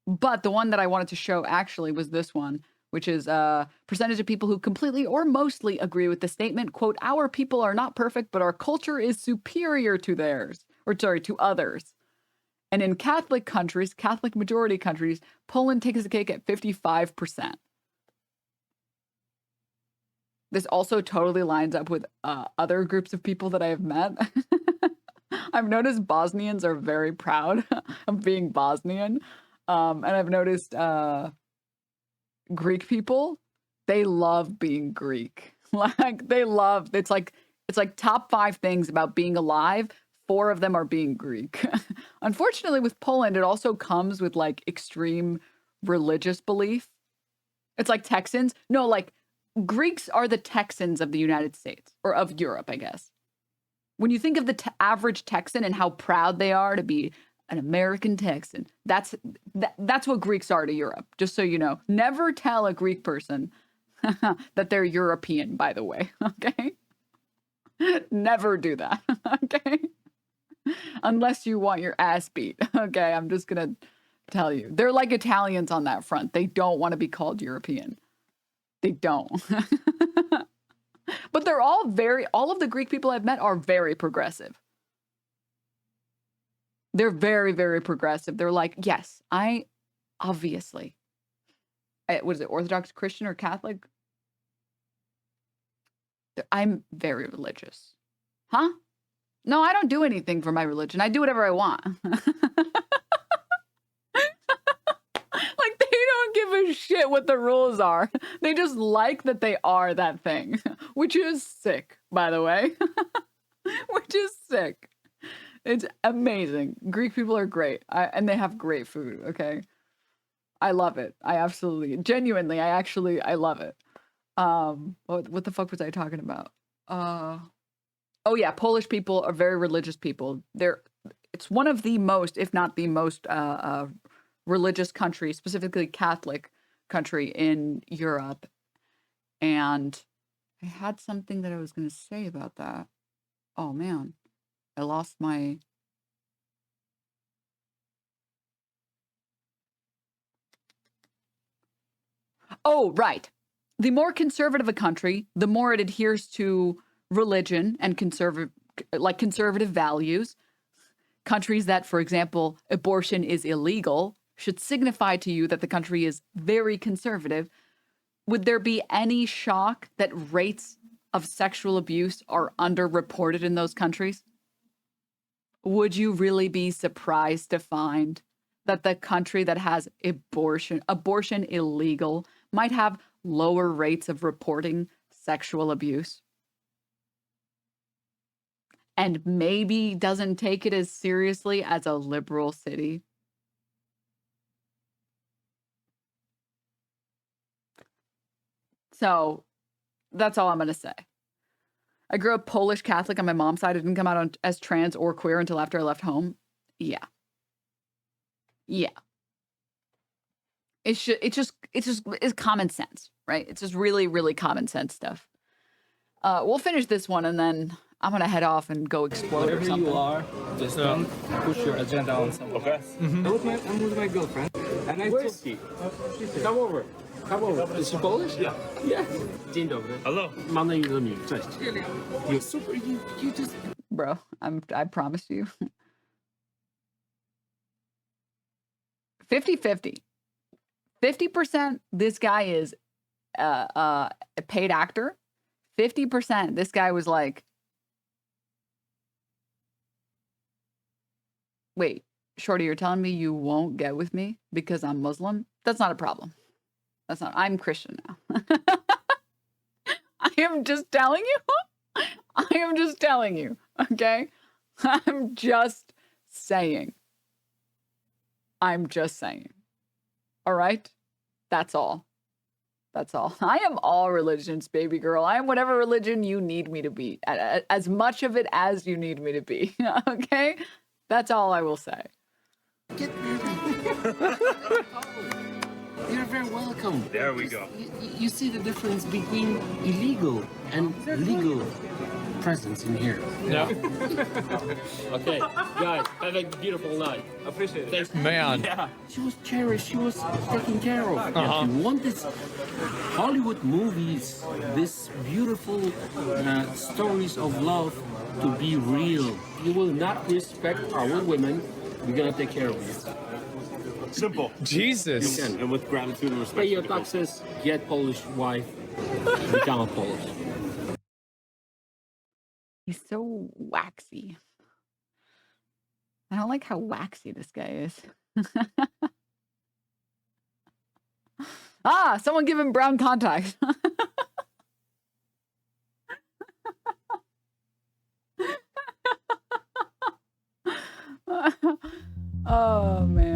A: But the one that I wanted to show actually was this one, which is a percentage of people who completely or mostly agree with the statement, quote, "Our people are not perfect, but our culture is superior to theirs," to others. And in Catholic countries, Catholic majority countries, Poland takes the cake at 55%. This also totally lines up with other groups of people that I have met. I've noticed Bosnians are very proud of being Bosnian. And I've noticed Greek people, they love being Greek. It's like top 5 things about being alive. 4 of them are being Greek. Unfortunately, with Poland, it also comes with extreme religious belief. It's like Texans. No, Greeks are the Texans of the United States, or of Europe, I guess. When you think of the average Texan and how proud they are to be an American Texan, that's what Greeks are to Europe, just so you know. Never tell a Greek person that they're European, by the way, okay? Never do that, okay? Unless you want your ass beat, okay? I'm just gonna tell you. They're like Italians on that front. They don't want to be called European. They don't. But they're all of the Greek people I've met are very progressive. They're very, very progressive. They're like, yes, obviously. What is it, Orthodox Christian or Catholic? I'm very religious. Huh? No, I don't do anything for my religion. I do whatever I want. They don't give a shit what the rules are. They just like that they are that thing, which is sick, by the way. Which is sick. It's amazing. Greek people are great. And they have great food, okay? I love it. I genuinely, I love it. What the fuck was I talking about? Oh yeah, Polish people are very religious people. It's one of the most, if not the most, religious country, specifically Catholic country in Europe. And I had something that I was going to say about that. Oh man, I lost my... Oh, right. The more conservative a country, the more it adheres to religion and conservative values. Countries that, for example, abortion is illegal should signify to you that the country is very conservative. Would there be any shock that rates of sexual abuse are underreported in those countries? Would you really be surprised to find that the country that has abortion illegal might have lower rates of reporting sexual abuse? And maybe doesn't take it as seriously as a liberal city? So that's all I'm going to say. I grew up Polish Catholic on my mom's side. I didn't come out as trans or queer until after I left home. Yeah. It's common sense, right? It's just really, really common sense stuff. We'll finish this one and then I'm going to head off and go explore
F: Wherever
A: or something.
F: you are, just don't push your agenda on someone else. I'm with my girlfriend. And I
U: Where's she? Come over. Come over.
F: Is she Polish?
U: Yeah.
F: Yeah. Dzień dobry.
U: Hello.
F: Mam na imię Dominik. Cześć. You're super. You just.
A: Bro, I promise you. 50-50. 50% this guy is a paid actor. 50% this guy was like, wait, Shorty, you're telling me you won't get with me because I'm Muslim? That's not a problem. I'm Christian now. I am just telling you. Okay? I'm just saying. All right? That's all. I am all religions, baby girl. I am whatever religion you need me to be. As much of it as you need me to be. Okay? That's all I will say.
F: You're very welcome.
U: There we go.
F: You see the difference between illegal and legal presence in here.
B: Yeah.
F: Okay, guys, have a beautiful night.
U: Appreciate it.
F: Thanks.
B: Man.
F: Yeah. She was cherished. She was taken care of. If you want this Hollywood movies, this beautiful stories of love to be real, you will not respect our women. We're gonna take care of you.
U: Simple.
B: Jesus.
U: You can, and with gratitude and respect.
F: Pay your taxes, get Polish wife, become a Polish.
A: He's so waxy. I don't like how waxy this guy is. Someone give him brown contacts. Oh, man.